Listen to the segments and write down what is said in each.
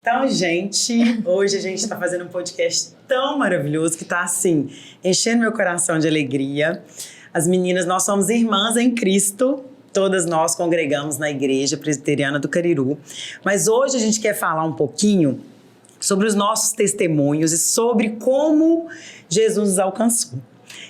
Então, gente, hoje a gente está fazendo um podcast tão maravilhoso que está, assim, enchendo meu coração de alegria. As meninas, nós somos irmãs em Cristo, todas nós congregamos na Igreja Presbiteriana do Cariru. Mas hoje a gente quer falar um pouquinho sobre os nossos testemunhos e sobre como Jesus nos alcançou.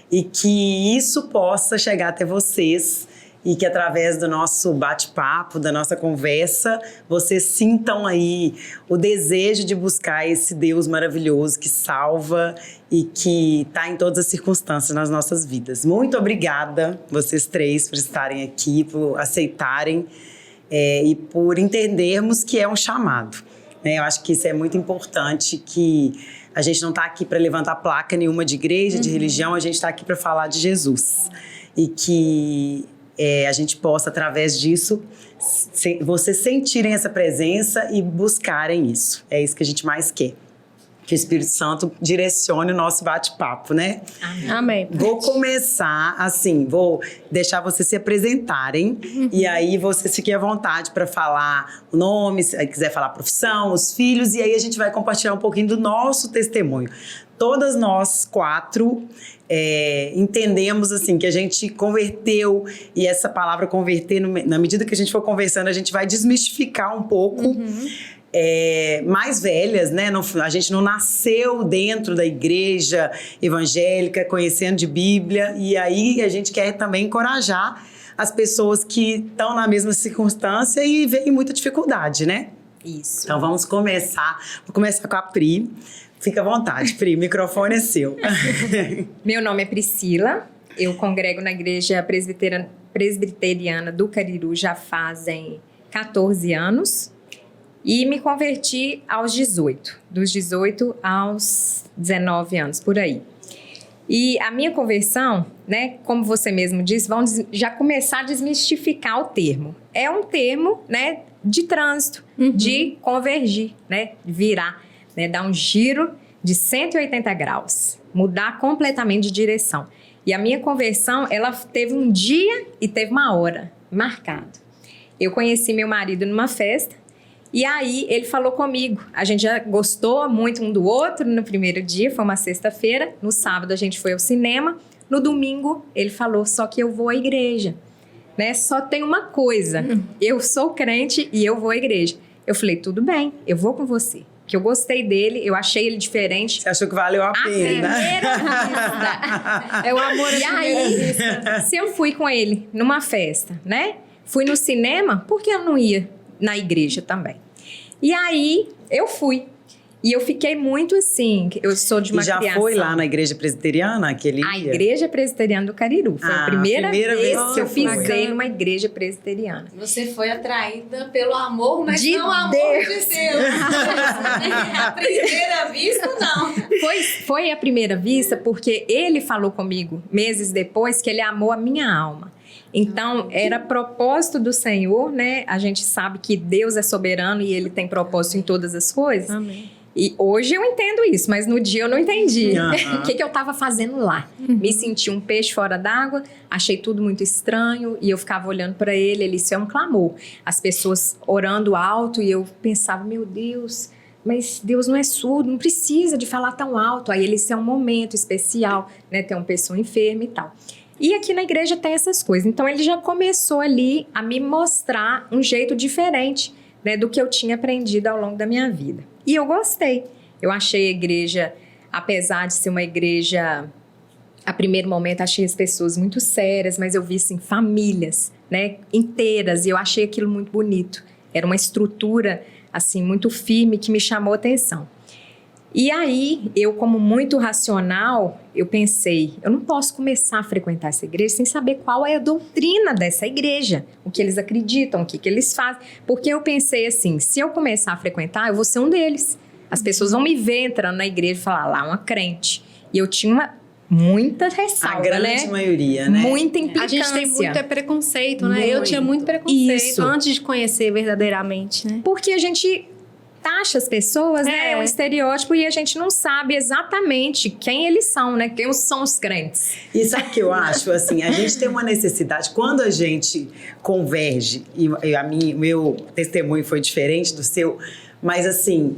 E que isso possa chegar até vocês e que através do nosso bate-papo, da nossa conversa, vocês sintam aí o desejo de buscar esse Deus maravilhoso que salva e que está em todas as circunstâncias nas nossas vidas. Muito obrigada, vocês três, por estarem aqui, por aceitarem e por entendermos que é um chamado. Eu acho que isso é muito importante, que a gente não está aqui para levantar placa nenhuma de igreja, de religião, a gente está aqui para falar de Jesus. E que a gente possa, através disso, vocês sentirem essa presença e buscarem isso. É isso que a gente mais quer. Que o Espírito Santo direcione o nosso bate-papo, né? Amém. Vou começar assim, vou deixar vocês se apresentarem e aí vocês fiquem à vontade para falar o nome, se quiser falar a profissão, os filhos, e aí a gente vai compartilhar um pouquinho do nosso testemunho. Todas nós quatro entendemos assim que a gente converteu, e essa palavra converter, na medida que a gente for conversando, a gente vai desmistificar um pouco. Mais velhas, né? A gente não nasceu dentro da igreja evangélica, conhecendo de Bíblia, e aí a gente quer também encorajar as pessoas que estão na mesma circunstância e veem muita dificuldade, né? Isso. Então vamos começar. Vou começar com a Pri. Fica à vontade, Pri, o microfone é seu. Meu nome é Priscila, eu congrego na Igreja Presbiteriana do Cariru já fazem 14 anos. E me converti aos 18, dos 18 aos 19 anos, por aí. E a minha conversão, né, como você mesmo disse, vamos já começar a desmistificar o termo. É um termo, né, de trânsito, de convergir, né, virar, né, dar um giro de 180 graus, mudar completamente de direção. E a minha conversão, ela teve um dia e teve uma hora marcado. Eu conheci meu marido numa festa. E aí, ele falou comigo. A gente já gostou muito um do outro no primeiro dia, foi uma sexta-feira. No sábado, a gente foi ao cinema. No domingo, ele falou, só que eu vou à igreja. Né? Só tem uma coisa, eu sou crente e eu vou à igreja. Eu falei, tudo bem, eu vou com você. Que eu gostei dele, eu achei ele diferente. Você achou que valeu a pena? Primeira vista. É o amor à primeira vista. Se eu fui com ele numa festa, né? Fui no cinema, por que eu não ia na igreja também? E aí, eu fui. E eu fiquei muito assim, eu sou de uma criação... E já foi lá na Igreja Presbiteriana aquele dia? A Igreja Presbiteriana do Cariru. Foi a primeira vez que eu pisei numa igreja presbiteriana. Você foi atraída pelo amor, mas de não amor Deus. De Deus. À primeira vista, não. Foi à primeira vista porque ele falou comigo, meses depois, que ele amou a minha alma. Então, era propósito do Senhor, né? A gente sabe que Deus é soberano e Ele tem propósito em todas as coisas. Amém. E hoje eu entendo isso, mas no dia eu não entendi. O que eu estava fazendo lá? Me senti um peixe fora d'água, achei tudo muito estranho e eu ficava olhando para ele, isso é um clamor. As pessoas orando alto e eu pensava, meu Deus, mas Deus não é surdo, não precisa de falar tão alto. Aí isso é um momento especial, né? Tem uma pessoa enferma e tal. E aqui na igreja tem essas coisas. Então, ele já começou ali a me mostrar um jeito diferente, né, do que eu tinha aprendido ao longo da minha vida. E eu gostei. Eu achei a igreja, apesar de ser uma igreja, a primeiro momento achei as pessoas muito sérias, mas eu vi, assim, famílias, né, inteiras, e eu achei aquilo muito bonito. Era uma estrutura, assim, muito firme que me chamou a atenção. E aí, eu como muito racional, eu pensei, eu não posso começar a frequentar essa igreja sem saber qual é a doutrina dessa igreja, o que eles acreditam, o que eles fazem. Porque eu pensei assim, se eu começar a frequentar, eu vou ser um deles. As pessoas vão me ver entrando na igreja e falar, lá, uma crente. E eu tinha muita ressalva, a grande né? maioria, né? Muita implicância. A gente tem muito preconceito, né? Eu tinha muito preconceito Isso. antes de conhecer verdadeiramente, né? Porque a gente taxa as pessoas, né? É um estereótipo e a gente não sabe exatamente quem eles são, né? Quem são os crentes. E sabe o que eu acho? Assim, a gente tem uma necessidade, quando a gente converge, e meu testemunho foi diferente do seu, mas assim,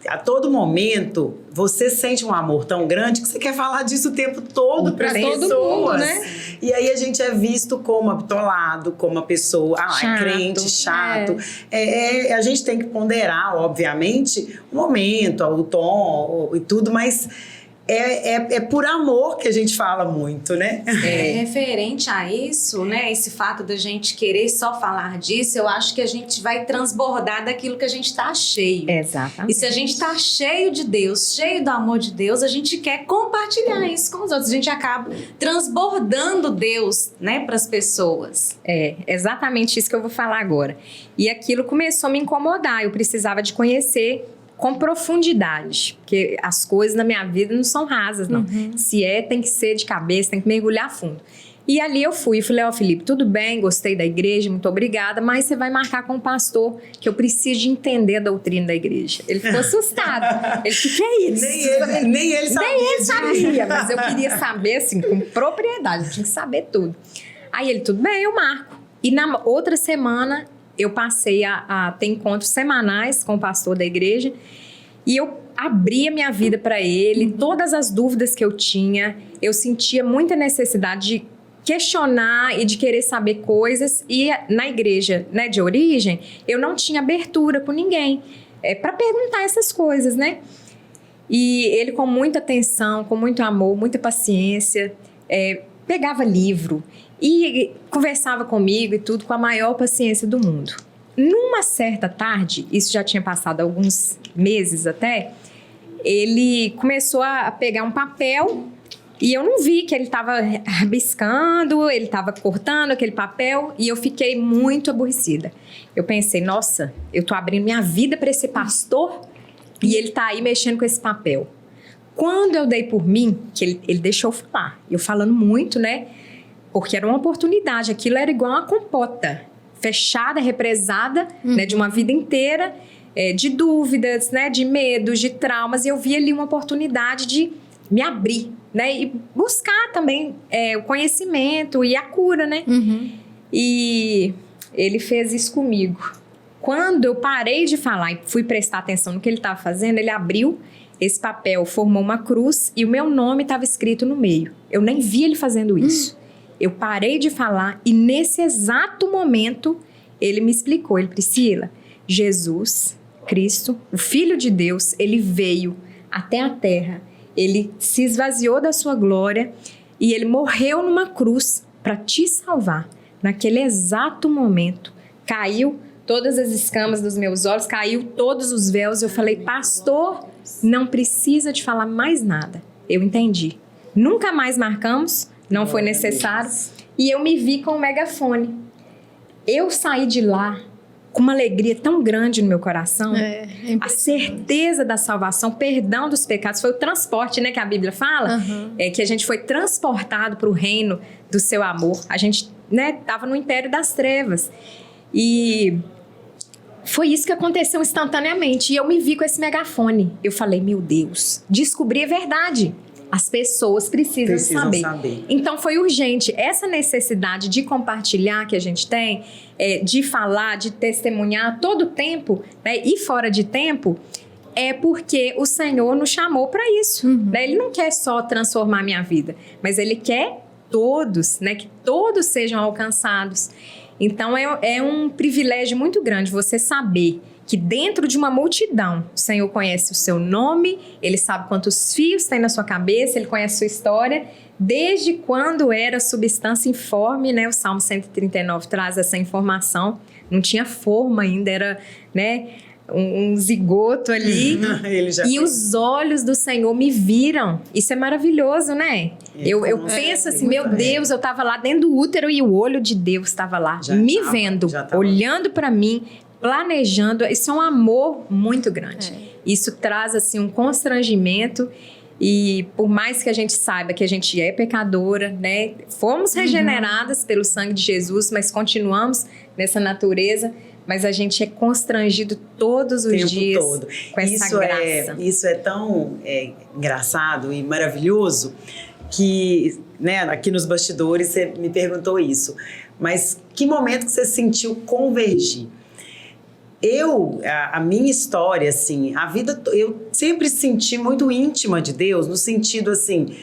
a todo momento, você sente um amor tão grande que você quer falar disso o tempo todo para as pessoas. Todo mundo, né? E aí a gente é visto como atolado, como uma pessoa, é crente, chato. A gente tem que ponderar, obviamente, o momento, o tom e tudo, mas é por amor que a gente fala muito, né? Referente a isso, né? Esse fato da gente querer só falar disso, eu acho que a gente vai transbordar daquilo que a gente está cheio. Exatamente. E se a gente está cheio de Deus, cheio do amor de Deus, a gente quer compartilhar isso com os outros. A gente acaba transbordando Deus, né, para as pessoas. É exatamente isso que eu vou falar agora. E aquilo começou a me incomodar. Eu precisava de conhecer com profundidade, porque as coisas na minha vida não são rasas, não. Se tem que ser de cabeça, tem que mergulhar fundo. E ali eu fui e falei, Felipe, tudo bem, gostei da igreja, muito obrigada, mas você vai marcar com o pastor, que eu preciso de entender a doutrina da igreja. Ele ficou assustado. Ele disse, o que é isso? Nem ele sabia. Nem ele sabia, mas eu queria saber, assim, com propriedade, eu tinha que saber tudo. Aí ele, tudo bem, eu marco. E na outra semana, eu passei a ter encontros semanais com o pastor da igreja e eu abri a minha vida para ele, todas as dúvidas que eu tinha, eu sentia muita necessidade de questionar e de querer saber coisas, e na igreja, né, de origem, eu não tinha abertura com ninguém para perguntar essas coisas, né? E ele, com muita atenção, com muito amor, muita paciência, pegava livro e conversava comigo e tudo com a maior paciência do mundo. Numa certa tarde, isso já tinha passado alguns meses até, ele começou a pegar um papel e eu não vi que ele estava rabiscando, ele estava cortando aquele papel, e eu fiquei muito aborrecida. Eu pensei, nossa, eu tô abrindo minha vida para esse pastor e ele tá aí mexendo com esse papel. Quando eu dei por mim, que ele deixou eu falar, eu falando muito, né? Porque era uma oportunidade, aquilo era igual uma compota, fechada, represada, né, de uma vida inteira, de dúvidas, né, de medos, de traumas, e eu vi ali uma oportunidade de me abrir, né, e buscar também o conhecimento e a cura, né? E ele fez isso comigo. Quando eu parei de falar e fui prestar atenção no que ele estava fazendo, ele abriu esse papel, formou uma cruz e o meu nome estava escrito no meio. Eu nem vi ele fazendo isso. Eu parei de falar e nesse exato momento ele me explicou, Priscila, Jesus, Cristo, o Filho de Deus, ele veio até a terra, ele se esvaziou da sua glória e ele morreu numa cruz para te salvar. Naquele exato momento, caiu todas as escamas dos meus olhos, caiu todos os véus. Eu falei, pastor, não precisa de falar mais nada. Eu entendi. Nunca mais marcamos, não foi necessário. E eu me vi com o megafone. Eu saí de lá com uma alegria tão grande no meu coração. A certeza da salvação, perdão dos pecados. Foi o transporte, né, que a Bíblia fala. Que a gente foi transportado para o reino do seu amor. A gente, né, estava no império das trevas. E foi isso que aconteceu instantaneamente. E eu me vi com esse megafone. Eu falei, meu Deus, descobri a verdade. As pessoas precisam saber. Então foi urgente. Essa necessidade de compartilhar que a gente tem, de falar, de testemunhar todo o tempo, né, e fora de tempo, é porque o Senhor nos chamou para isso. Né? Ele não quer só transformar a minha vida, mas Ele quer todos, né, que todos sejam alcançados. Então é um privilégio muito grande você saber que dentro de uma multidão, o Senhor conhece o seu nome, Ele sabe quantos fios tem na sua cabeça, Ele conhece a sua história, desde quando era substância informe, né? O Salmo 139 traz essa informação, não tinha forma ainda, era, né, um zigoto ali, e os olhos do Senhor me viram. Isso é maravilhoso, né? Eu penso assim, meu Deus, eu estava lá dentro do útero e o olho de Deus estava lá, vendo, olhando para mim, planejando. Isso é um amor muito grande. Isso traz assim um constrangimento, e por mais que a gente saiba que a gente é pecadora, né? Fomos regeneradas pelo sangue de Jesus, mas continuamos nessa natureza, mas a gente é constrangido todos os dias todo. Com essa graça. Isso é tão engraçado e maravilhoso que, né, aqui nos bastidores você me perguntou isso, mas que momento que você sentiu convergir? a minha história, assim, a vida, eu sempre senti muito íntima de Deus, no sentido, assim,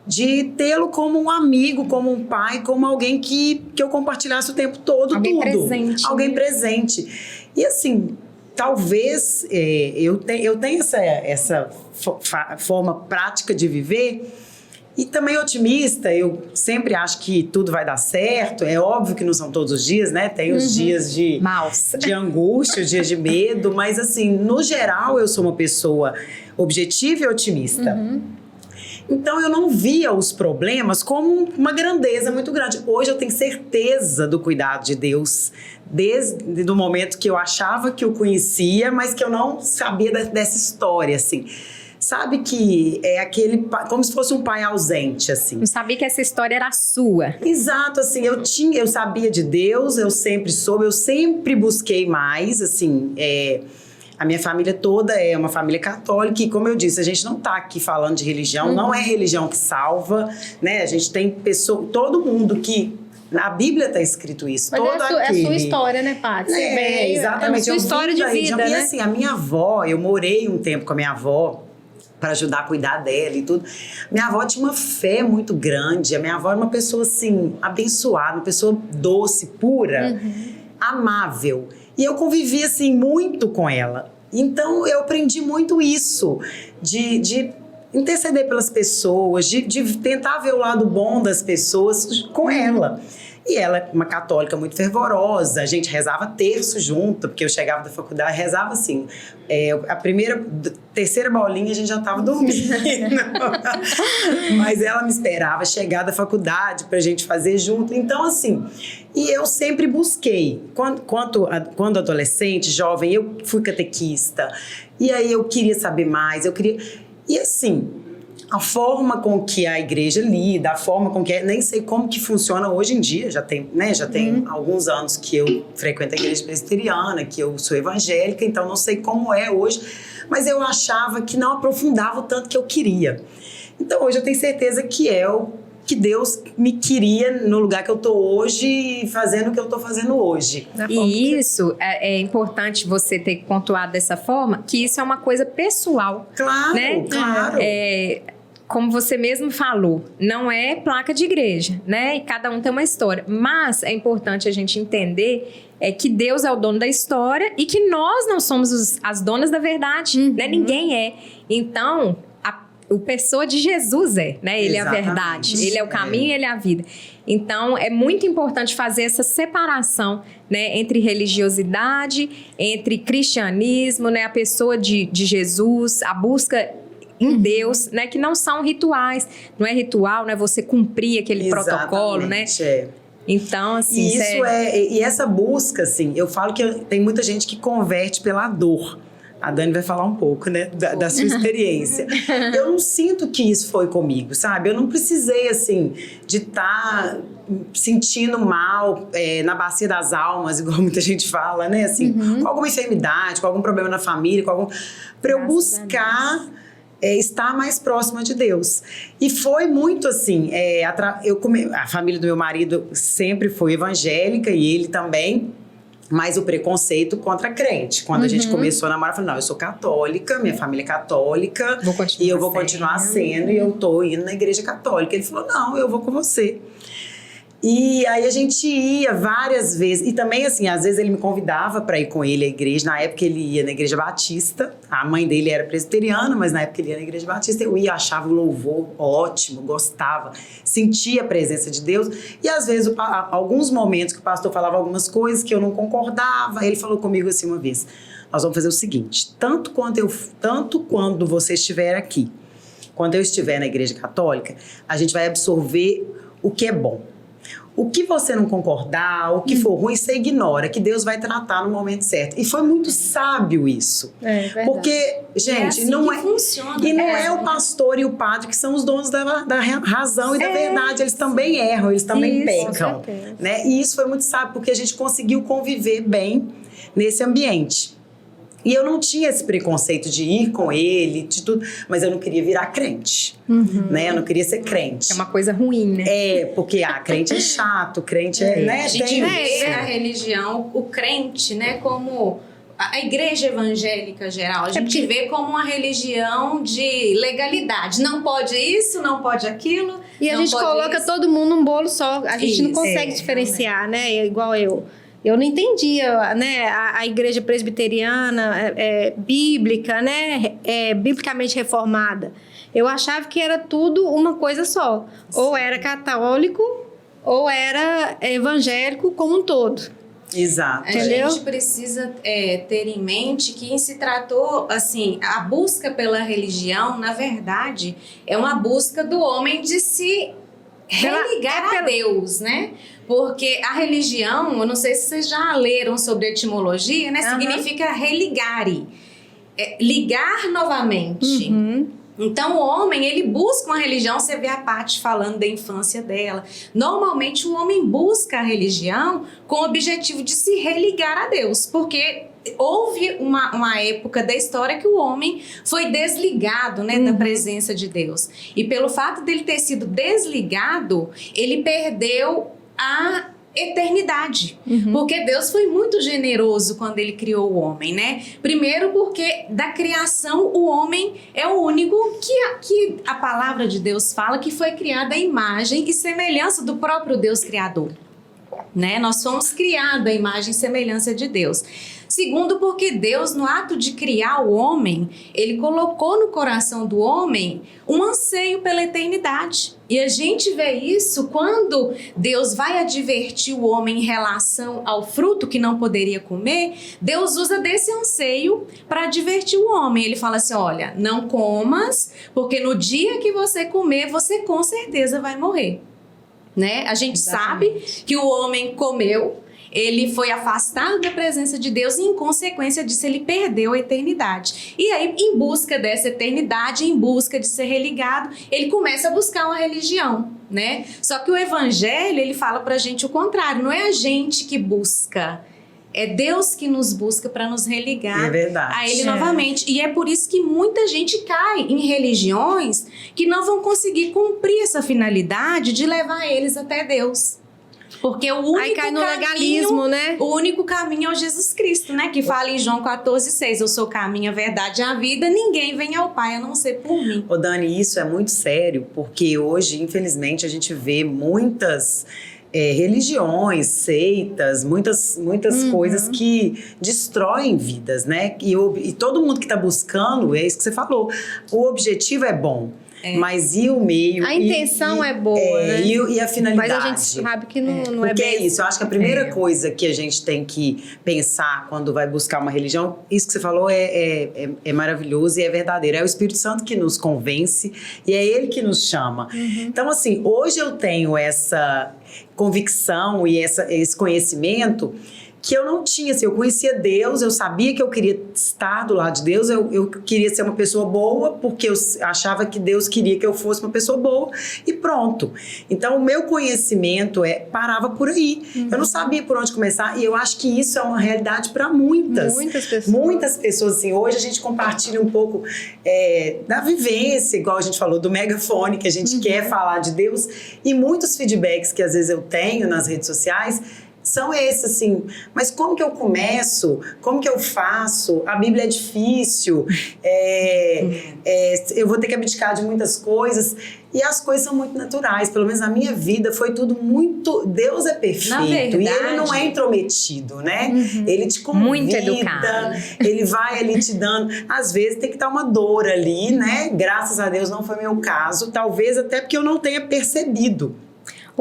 de tê-lo como um amigo, como um pai, como alguém que eu compartilhasse o tempo todo, alguém tudo. Presente, alguém né? presente. E assim, talvez eu tenha essa forma prática de viver e também otimista. Eu sempre acho que tudo vai dar certo. É óbvio que não são todos os dias, né? Tem os dias de angústia, os dias de medo, mas assim, no geral, eu sou uma pessoa objetiva e otimista. Então, eu não via os problemas como uma grandeza muito grande. Hoje eu tenho certeza do cuidado de Deus, desde o momento que eu achava que o conhecia, mas que eu não sabia dessa história, assim. Sabe que é aquele, como se fosse um pai ausente, assim. Não sabia que essa história era sua. Exato, assim, eu sabia de Deus, eu sempre soube, eu sempre busquei mais, assim, a minha família toda é uma família católica e, como eu disse, a gente não tá aqui falando de religião, não é religião que salva, né? A gente tem todo mundo que... Na Bíblia tá escrito isso. Mas é a sua história, né, Paty? Exatamente. É a sua história de vida, né? E assim, a minha avó, eu morei um tempo com a minha avó para ajudar a cuidar dela e tudo. Minha avó tinha uma fé muito grande. A minha avó era uma pessoa, assim, abençoada, uma pessoa doce, pura, amável. E eu convivi, assim, muito com ela. Então, eu aprendi muito isso, de interceder pelas pessoas, de tentar ver o lado bom das pessoas com ela. E ela é uma católica muito fervorosa, a gente rezava terço junto, porque eu chegava da faculdade, rezava assim, terceira bolinha a gente já estava dormindo. Mas ela me esperava chegar da faculdade pra gente fazer junto. Então, assim, e eu sempre busquei. Quando adolescente, jovem, eu fui catequista. E aí eu queria saber mais, E assim, a forma com que a igreja lida, a forma com que... Nem sei como que funciona hoje em dia, já tem alguns anos que eu frequento a igreja presbiteriana, que eu sou evangélica, então não sei como é hoje, mas eu achava que não aprofundava o tanto que eu queria. Então hoje eu tenho certeza que que Deus me queria no lugar que eu tô hoje, fazendo o que eu tô fazendo hoje. E isso é importante você ter pontuado dessa forma, que isso é uma coisa pessoal. Claro, né? claro. Como você mesmo falou, não é placa de igreja, né? E cada um tem uma história. Mas é importante a gente entender que Deus é o dono da história e que nós não somos as donas da verdade, né? Ninguém é. Então, o pessoa de Jesus né? Ele Exatamente. É a verdade, ele é o caminho, ele é a vida. Então, é muito importante fazer essa separação, né? Entre religiosidade, entre cristianismo, né? A pessoa de Jesus, a busca em Deus, né? Que não são rituais. Não é ritual, né? Você cumprir aquele protocolo, né? Então, assim... E essa busca, assim, eu falo que tem muita gente que converte pela dor. A Dani vai falar um pouco, né, da sua experiência. Eu não sinto que isso foi comigo, sabe? Eu não precisei, assim, de estar sentindo mal na bacia das almas, igual muita gente fala, né? Assim, com alguma enfermidade, com algum problema na família, para eu buscar estar mais próxima de Deus. E foi muito assim, a família do meu marido sempre foi evangélica e ele também, mas o preconceito contra crente. Quando a gente começou a namorar, eu falei, não, eu sou católica, minha família é católica, e eu vou continuar sendo, e eu tô indo na igreja católica. Ele falou, não, eu vou com você. E aí a gente ia várias vezes, e também assim, às vezes ele me convidava para ir com ele à igreja. Na época ele ia na igreja batista, a mãe dele era presbiteriana, mas na época ele ia na igreja batista. Eu ia, achava o louvor ótimo, gostava, sentia a presença de Deus. E às vezes, alguns momentos que o pastor falava algumas coisas que eu não concordava, ele falou comigo assim uma vez, nós vamos fazer o seguinte, tanto quando você estiver aqui, quando eu estiver na igreja católica, a gente vai absorver o que é bom. O que você não concordar, o que for ruim, você ignora, que Deus vai tratar no momento certo. E foi muito sábio isso. Verdade. Porque, gente, assim não que funciona. E não é o pastor e o padre que são os donos da razão e da verdade. Eles também erram, eles também pecam. Né? E isso foi muito sábio, porque a gente conseguiu conviver bem nesse ambiente. E eu não tinha esse preconceito de ir com ele, de tudo, mas eu não queria virar crente, né? Eu não queria ser crente. É uma coisa ruim, né? Porque crente é chato, crente né? A gente vê a religião, o crente, né, como a igreja evangélica geral, a gente vê como uma religião de legalidade. Não pode isso, não pode aquilo. E a gente coloca todo mundo num bolo só. A gente não consegue diferenciar, né? Igual eu. Eu não entendia, né? A igreja presbiteriana, bíblica, né? Biblicamente reformada. Eu achava que era tudo uma coisa só. Sim. Ou era católico, ou era evangélico como um todo. Exato. A gente precisa ter em mente que se tratou, assim, a busca pela religião, na verdade, é uma busca do homem de se religar a Deus, né? Porque a religião, eu não sei se vocês já leram sobre etimologia, né? Significa religare, ligar novamente. Então, o homem, ele busca uma religião, você vê a Paty falando da infância dela. Normalmente, o homem busca a religião com o objetivo de se religar a Deus, porque houve uma época da história que o homem foi desligado, né, da presença de Deus. E pelo fato dele ter sido desligado, ele perdeu a eternidade, porque Deus foi muito generoso quando ele criou o homem, né? Primeiro porque da criação o homem é o único que a palavra de Deus fala que foi criado à imagem e semelhança do próprio Deus criador, né? Nós fomos criados à imagem e semelhança de Deus. Segundo, porque Deus, no ato de criar o homem, ele colocou no coração do homem um anseio pela eternidade. E a gente vê isso quando Deus vai advertir o homem em relação ao fruto que não poderia comer. Deus usa desse anseio para advertir o homem. Ele fala assim, olha, não comas, porque no dia que você comer, você com certeza vai morrer. Né? A gente sabe que o homem comeu, ele foi afastado da presença de Deus e, em consequência disso, ele perdeu a eternidade. E aí, em busca dessa eternidade, em busca de ser religado, ele começa a buscar uma religião, né? Só que o evangelho, ele fala pra gente o contrário, não é a gente que busca, é Deus que nos busca para nos religar a Ele novamente. E é por isso que muita gente cai em religiões que não vão conseguir cumprir essa finalidade de levar eles até Deus. Porque o único aí cai no legalismo, né? O único caminho é o Jesus Cristo, né? Que fala em João 14,6. Eu sou o caminho, a verdade e a vida. Ninguém vem ao Pai a não ser por mim. Ô Dani, isso é muito sério, porque hoje, infelizmente, a gente vê muitas religiões, seitas, muitas coisas que destroem vidas, né? E todo mundo que está buscando, é isso que você falou, o objetivo é bom. Mas e o meio? A intenção é boa, né? E a finalidade? Mas a gente sabe que não é bem. Porque é isso, eu acho que a primeira coisa que a gente tem que pensar quando vai buscar uma religião, isso que você falou é maravilhoso e é verdadeiro. É o Espírito Santo que nos convence e é Ele que nos chama. Então, assim, hoje eu tenho essa convicção e esse conhecimento que eu não tinha, assim, eu conhecia Deus, eu sabia que eu queria estar do lado de Deus, eu queria ser uma pessoa boa, porque eu achava que Deus queria que eu fosse uma pessoa boa, e pronto. Então, o meu conhecimento parava por aí. Eu não sabia por onde começar, e eu acho que isso é uma realidade para muitas pessoas. Muitas pessoas, assim, hoje a gente compartilha um pouco da vivência, igual a gente falou, do megafone, que a gente quer falar de Deus, e muitos feedbacks que às vezes eu tenho nas redes sociais, são esses, assim, mas como que eu começo? Como que eu faço? A Bíblia é difícil, eu vou ter que abdicar de muitas coisas, e as coisas são muito naturais, pelo menos na minha vida foi tudo muito, Deus é perfeito, e Ele não é intrometido, né? Ele te convida, muito educado. Ele vai ali te dando, às vezes tem que dar uma dor ali, né? Graças a Deus não foi meu caso, talvez até porque eu não tenha percebido.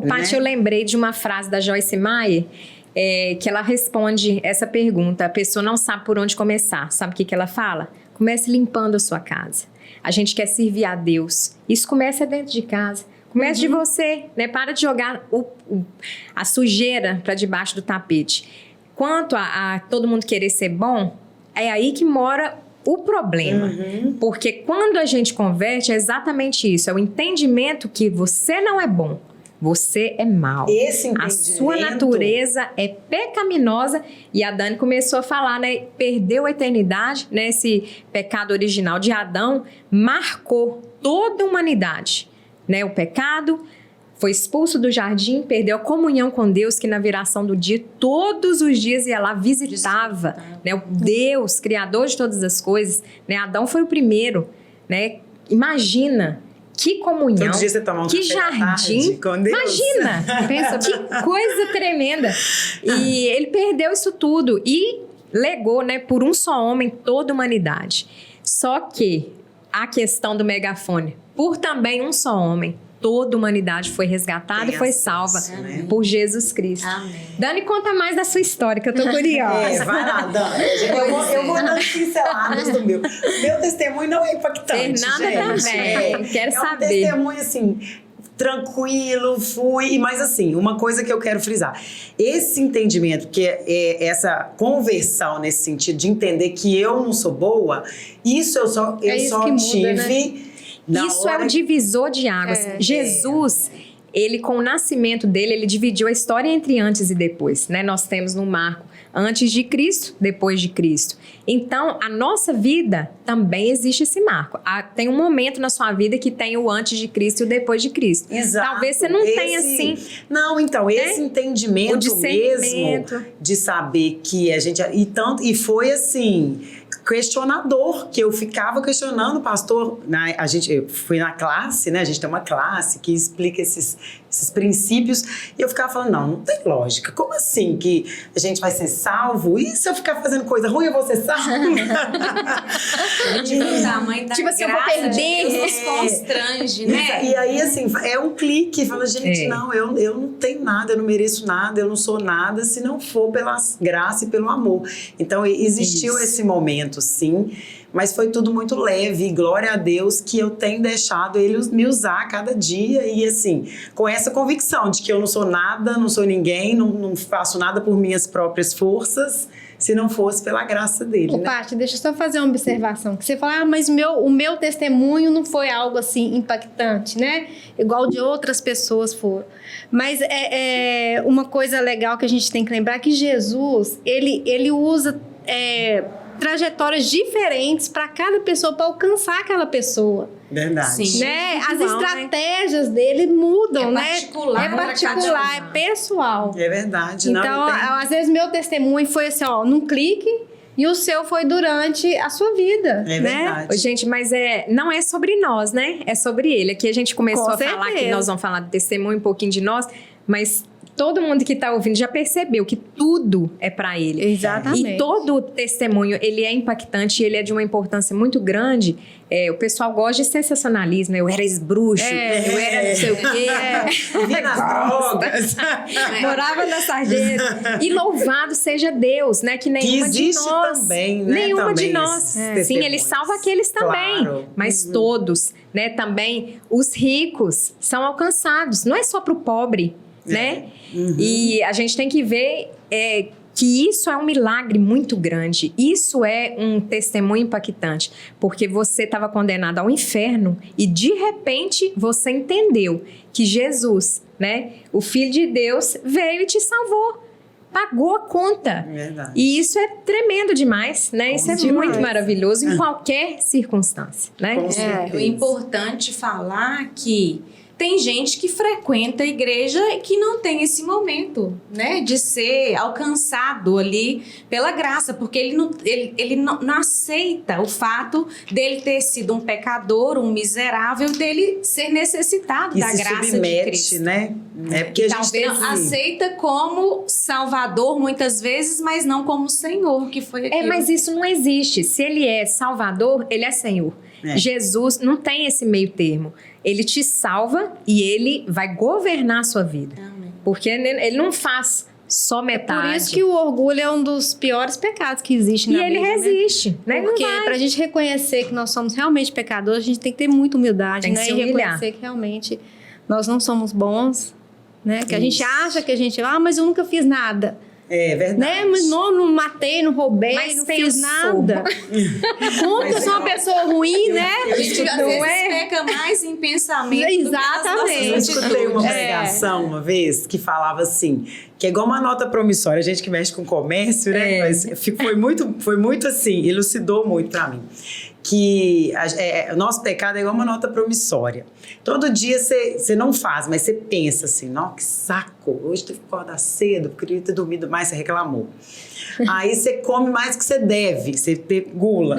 Paty, eu lembrei de uma frase da Joyce Meyer, que ela responde essa pergunta. A pessoa não sabe por onde começar. Sabe o que ela fala? Comece limpando a sua casa. A gente quer servir a Deus. Isso começa dentro de casa. Comece de você, né? Para de jogar a sujeira para debaixo do tapete. Quanto a todo mundo querer ser bom, é aí que mora o problema. Porque quando a gente converte, é exatamente isso. É o entendimento que você não é bom. Você é mau. A sua natureza é pecaminosa. E a Dani começou a falar, né? Perdeu a eternidade, né? Esse pecado original de Adão marcou toda a humanidade, né? O pecado foi expulso do jardim, perdeu a comunhão com Deus, que na viração do dia, todos os dias ia lá, visitava, né, o Deus, criador de todas as coisas, né? Adão foi o primeiro, né? Imagina, que comunhão, todo dia você toma um que jardim, com Deus. Imagina, pensa, que coisa tremenda. E ele perdeu isso tudo e legou, né, por um só homem toda a humanidade. Só que a questão do megafone, por também um só homem, toda a humanidade foi resgatada e foi salva por Jesus Cristo. Amém. Dani, conta mais da sua história, que eu tô curiosa. Vai lá, Dani. Eu vou dando pinceladas do meu. Meu testemunho não é impactante, Fernanda gente. também, quero saber. É um testemunho, assim, tranquilo, mas assim, uma coisa que eu quero frisar. Esse entendimento, que é essa conversão nesse sentido de entender que eu não sou boa, isso eu só tive... Né? Isso é o divisor de águas. Jesus, ele com o nascimento dele, ele dividiu a história entre antes e depois, né? Nós temos no Marco antes de Cristo, depois de Cristo. Então, a nossa vida também existe esse marco. Tem um momento na sua vida que tem o antes de Cristo e o depois de Cristo. Exato. Talvez você não tenha assim... Não, então, esse entendimento mesmo de saber que a gente... E foi assim... questionador, que eu ficava questionando o pastor. Eu fui na classe, né? A gente tem uma classe que explica esses princípios, e eu ficava falando, não tem lógica. Como assim que a gente vai ser salvo? E se eu ficar fazendo coisa ruim, eu vou ser salvo? Tipo assim, eu vou perder. Nos constrange, né? E aí, assim, é um clique. Fala, gente, não, eu não tenho nada, eu não mereço nada, eu não sou nada, se não for pela graça e pelo amor. Então, existiu esse momento, sim, mas foi tudo muito leve, e glória a Deus que eu tenho deixado Ele me usar a cada dia, e assim, com essa convicção de que eu não sou nada, não sou ninguém, não faço nada por minhas próprias forças, se não fosse pela graça dele. Paty, deixa eu só fazer uma observação, que você fala, mas o meu testemunho não foi algo assim impactante, né? Igual de outras pessoas foram. Mas é uma coisa legal que a gente tem que lembrar, que Jesus, ele usa... trajetórias diferentes para cada pessoa, para alcançar aquela pessoa. Verdade. Sim. Né? As estratégias dele mudam, né? Particular, é particular, é pessoal. É verdade. Então, às vezes, meu testemunho foi assim, num clique, e o seu foi durante a sua vida. É verdade. Né? Gente, mas não é sobre nós, né? É sobre ele. Aqui a gente começou a falar que nós vamos falar do testemunho, um pouquinho de nós, mas... todo mundo que está ouvindo já percebeu que tudo é para ele. Exatamente. E todo o testemunho, ele é impactante, ele é de uma importância muito grande. O pessoal gosta de sensacionalismo. Eu era ex-bruxo, eu era não sei o quê. Vivia nas drogas. Morava na sarjeta. E louvado seja Deus, né? Que nenhuma de nós. Também, né? Nenhuma também de nós. Sim, ele salva aqueles também. Claro. Mas todos, né? Também os ricos são alcançados. Não é só para o pobre. Né? E a gente tem que ver que isso é um milagre muito grande. Isso é um testemunho impactante, porque você estava condenado ao inferno e de repente você entendeu que Jesus, né, o Filho de Deus, veio e te salvou. Pagou a conta. Verdade. E isso é tremendo demais, né? Isso é muito maravilhoso em qualquer circunstância, né? É importante falar que tem gente que frequenta a igreja e que não tem esse momento, né, de ser alcançado ali pela graça, porque ele não aceita o fato dele ter sido um pecador, um miserável, dele ser necessitado da graça de Cristo, né? Porque talvez aceita como Salvador muitas vezes, mas não como Senhor, que foi aquilo. Mas isso não existe. Se ele é Salvador, ele é Senhor. Jesus não tem esse meio termo. Ele te salva e ele vai governar a sua vida. Amém. Porque ele não faz só metade. Por isso que o orgulho é um dos piores pecados que existe na vida. E ele resiste, né? Porque pra gente reconhecer que nós somos realmente pecadores, a gente tem que ter muita humildade, tem que né? se E humilhar. reconhecer que realmente nós não somos bons, né? Que a gente acha que a gente... mas eu nunca fiz nada. É verdade. Né? Mas não matei, não roubei, mas não fiz nada. Como que eu sou uma pessoa ruim, né? A gente às vezes peca mais em pensamento. Exatamente. Eu escutei uma pregação uma vez que falava assim, que é igual uma nota promissória, a gente que mexe com comércio, né? Mas foi muito assim, elucidou muito pra mim. que o nosso pecado é igual uma nota promissória. Todo dia você não faz, mas você pensa assim, não, que saco, hoje teve que acordar cedo, queria ter dormido mais, você reclamou. Aí você come mais que você deve, você gula.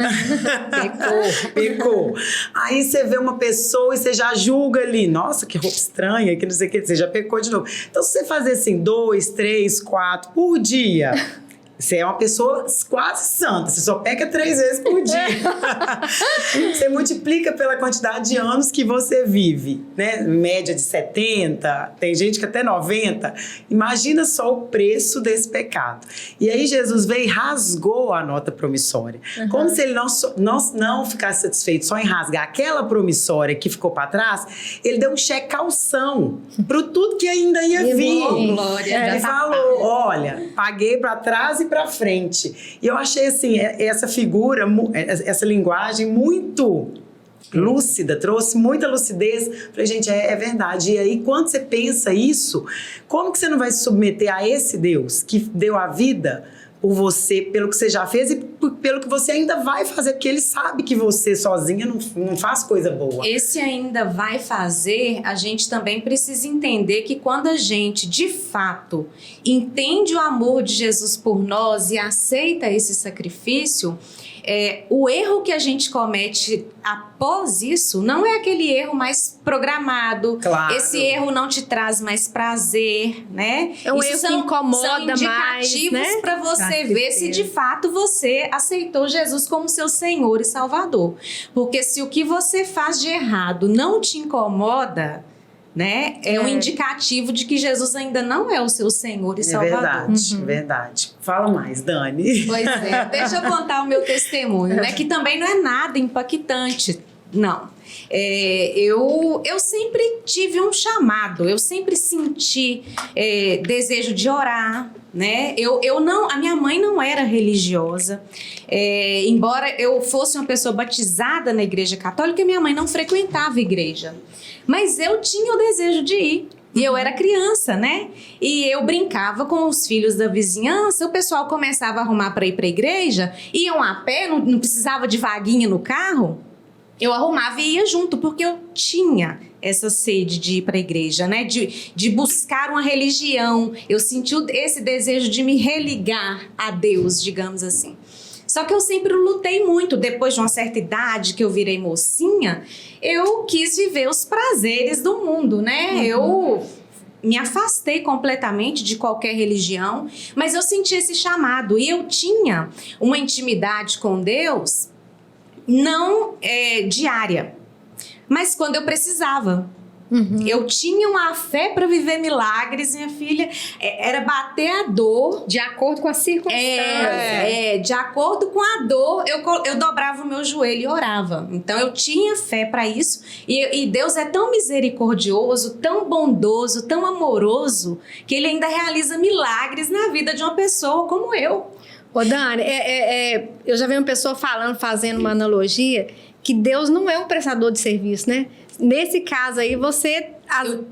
Pecou. Aí você vê uma pessoa e você já julga ali, nossa, que roupa estranha, que não sei o que, você já pecou de novo. Então, se você fazer assim, 2, 3, 4 por dia, você é uma pessoa quase santa, você só peca 3 vezes por dia. Você multiplica pela quantidade de anos que você vive, né? Média de 70, tem gente que até 90. Imagina só o preço desse pecado. E aí Jesus veio e rasgou a nota promissória. Como se ele não ficasse satisfeito só em rasgar aquela promissória que ficou para trás, ele deu um cheque calção para tudo que ainda ia vir. Glória. Ele falou, olha, paguei para trás e para frente. E eu achei assim, essa figura, essa linguagem muito lúcida, trouxe muita lucidez. Falei, gente, é verdade. E aí, quando você pensa isso, como que você não vai se submeter a esse Deus que deu a vida por você, pelo que você já fez e pelo que você ainda vai fazer, porque ele sabe que você sozinha não faz coisa boa. Esse ainda vai fazer, a gente também precisa entender que quando a gente, de fato, entende o amor de Jesus por nós e aceita esse sacrifício, o erro que a gente comete após isso não é aquele erro mais programado. Claro. Esse erro não te traz mais prazer, né? É um erro que incomoda são indicativos mais, né? para você ver se de fato você aceitou Jesus como seu Senhor e Salvador. Porque se o que você faz de errado não te incomoda, né? É um indicativo de que Jesus ainda não é o seu Senhor e Salvador. Verdade. Fala mais, Dani. Pois é, deixa eu contar o meu testemunho, né? Que também não é nada impactante, não. Eu sempre tive um chamado, eu sempre senti desejo de orar, né? A minha mãe não era religiosa, embora eu fosse uma pessoa batizada na igreja católica, minha mãe não frequentava a igreja. Mas eu tinha o desejo de ir. E eu era criança, né? E eu brincava com os filhos da vizinhança, o pessoal começava a arrumar para ir para a igreja, iam a pé, não precisava de vaguinha no carro. Eu arrumava e ia junto, porque eu tinha essa sede de ir para a igreja, né? De buscar uma religião. Eu senti esse desejo de me religar a Deus, digamos assim. Só que eu sempre lutei muito. Depois de uma certa idade, que eu virei mocinha, eu quis viver os prazeres do mundo, né? Eu me afastei completamente de qualquer religião, mas eu senti esse chamado. E eu tinha uma intimidade com Deus, não diária, mas quando eu precisava. Eu tinha uma fé para viver milagres, minha filha. Era bater a dor. De acordo com as circunstâncias. De acordo com a dor, eu dobrava o meu joelho e orava. Então, eu tinha fé para isso. E Deus é tão misericordioso, tão bondoso, tão amoroso, que Ele ainda realiza milagres na vida de uma pessoa como eu. Ô, Dani, eu já vi uma pessoa fazendo uma analogia, que Deus não é um prestador de serviço, né? Nesse caso aí, você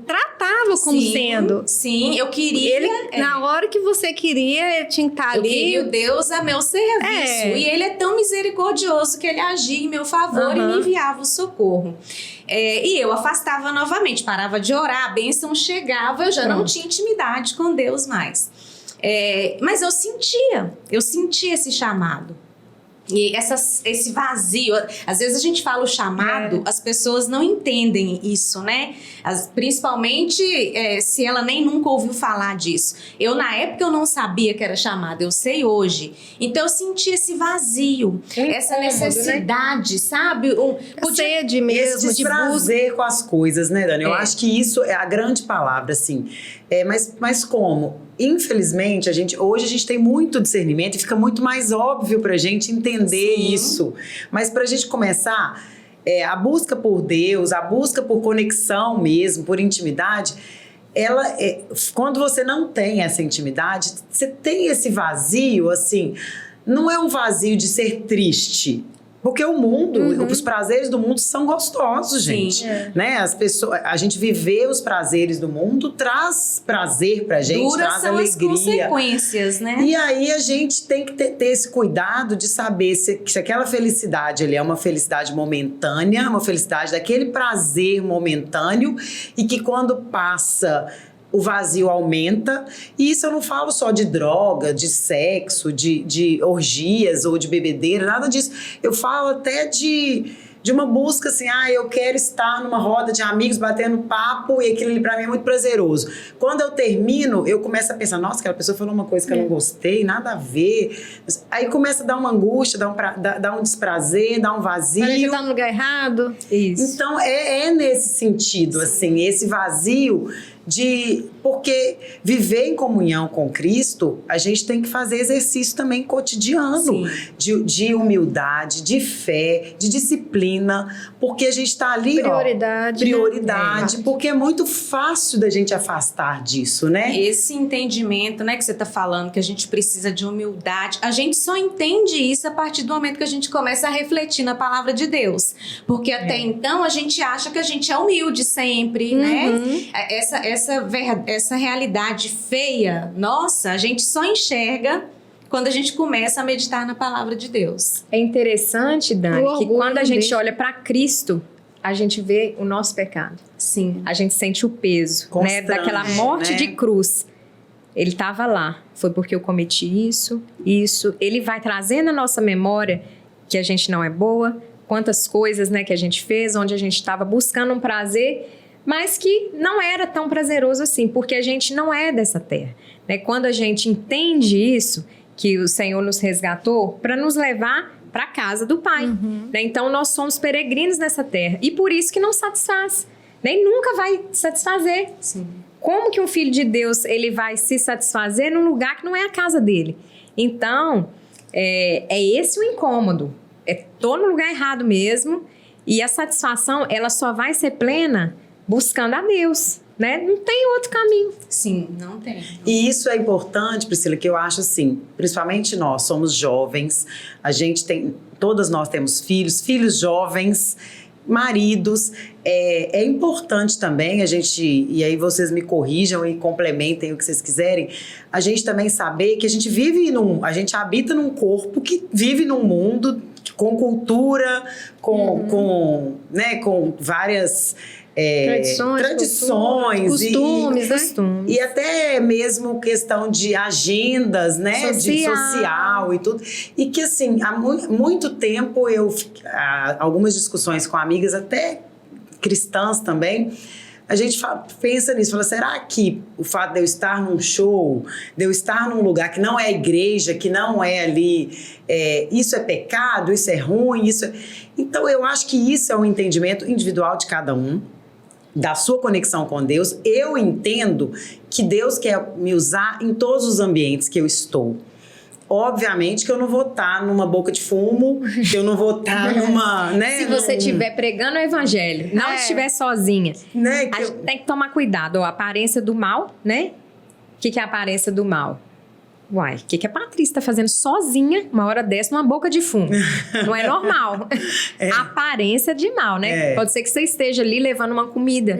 tratava como sendo. Sim, eu queria. Ele, na hora que você queria, ele tinha que estar ali. Eu queria o Deus a meu serviço. E Ele é tão misericordioso que Ele agia em meu favor e me enviava o socorro. E eu afastava novamente, parava de orar, a bênção chegava, eu já não tinha intimidade com Deus mais. Mas eu sentia esse chamado. E esse vazio, às vezes a gente fala o chamado, as pessoas não entendem isso, né? Principalmente se ela nem nunca ouviu falar disso. Na época eu não sabia que era chamado, eu sei hoje. Então eu senti esse vazio, essa necessidade, né? Sabe? Sede mesmo, esse prazer com as coisas, né, Dani? Eu acho que isso é a grande palavra, assim. Mas como? Infelizmente, hoje a gente tem muito discernimento e fica muito mais óbvio pra gente entender isso. Mas pra gente começar, a busca por Deus, a busca por conexão mesmo, por intimidade, quando você não tem essa intimidade, você tem esse vazio, assim, não é um vazio de ser triste, Porque o mundo, os prazeres do mundo são gostosos, gente. Sim. Né? As pessoas, a gente viver os prazeres do mundo traz prazer pra gente, traz são alegria. as consequências, né? E aí a gente tem que ter esse cuidado de saber se aquela felicidade ali é uma felicidade momentânea, uma felicidade daquele prazer momentâneo, e que quando passa, o vazio aumenta. E isso eu não falo só de droga, de sexo, de orgias ou de bebedeira, nada disso. Eu falo até de uma busca assim, eu quero estar numa roda de amigos batendo papo, e aquilo ali pra mim é muito prazeroso. Quando eu termino, eu começo a pensar, nossa, aquela pessoa falou uma coisa que eu não gostei, nada a ver. Aí começa a dar uma angústia, dá um desprazer, dá um vazio. Parece que tá no lugar errado. Isso. Então, é nesse sentido, assim, esse vazio porque viver em comunhão com Cristo, a gente tem que fazer exercício também cotidiano, de humildade, de fé, de disciplina, porque a gente está ali, prioridade, porque é muito fácil da gente afastar disso, né? Esse entendimento, né, que você está falando, que a gente precisa de humildade, a gente só entende isso a partir do momento que a gente começa a refletir na palavra de Deus, porque até então a gente acha que a gente é humilde sempre, né? Essa realidade feia, nossa, a gente só enxerga quando a gente começa a meditar na palavra de Deus. É interessante, Dani, que quando a gente olha para Cristo, a gente vê o nosso pecado. Sim. A gente sente o peso, né, daquela morte de cruz. Ele estava lá, foi porque eu cometi isso. Ele vai trazendo à nossa memória que a gente não é boa, quantas coisas, né, que a gente fez, onde a gente estava buscando um prazer, mas que não era tão prazeroso assim, porque a gente não é dessa terra, né? Quando a gente entende isso, que o Senhor nos resgatou para nos levar para a casa do Pai, né? Então nós somos peregrinos nessa terra, e por isso que não satisfaz, né? E nunca vai satisfazer. Sim. Como que um filho de Deus ele vai se satisfazer num lugar que não é a casa dele? Então, é esse o incômodo. Tô no lugar errado mesmo, e a satisfação ela só vai ser plena buscando a Deus, né? Não tem outro caminho. Sim, não tem. E isso é importante, Priscila, que eu acho assim, principalmente nós somos jovens, todas nós temos filhos jovens, maridos, é importante também a gente, e aí vocês me corrijam e complementem o que vocês quiserem, a gente também saber que a gente habita num corpo que vive num mundo com cultura, com várias tradições costumes, e até mesmo questão de agendas, né, de social e tudo, e que assim, há muito tempo algumas discussões com amigas, até cristãs também, a gente pensa nisso, fala, será que o fato de eu estar num show, de eu estar num lugar que não é a igreja, que não é ali, isso é pecado, isso é ruim, Então eu acho que isso é um entendimento individual de cada um, da sua conexão com Deus. Eu entendo que Deus quer me usar em todos os ambientes que eu estou. Obviamente que eu não vou estar numa boca de fumo, que eu não vou estar numa... Né, se você estiver pregando o evangelho, não estiver sozinha, né, a gente tem que tomar cuidado. A aparência do mal, né? O que é a aparência do mal? Uai, o que a Patrícia está fazendo sozinha, uma hora dessa, numa boca de fumo? Não é normal. Aparência de mal, né? Pode ser que você esteja ali levando uma comida.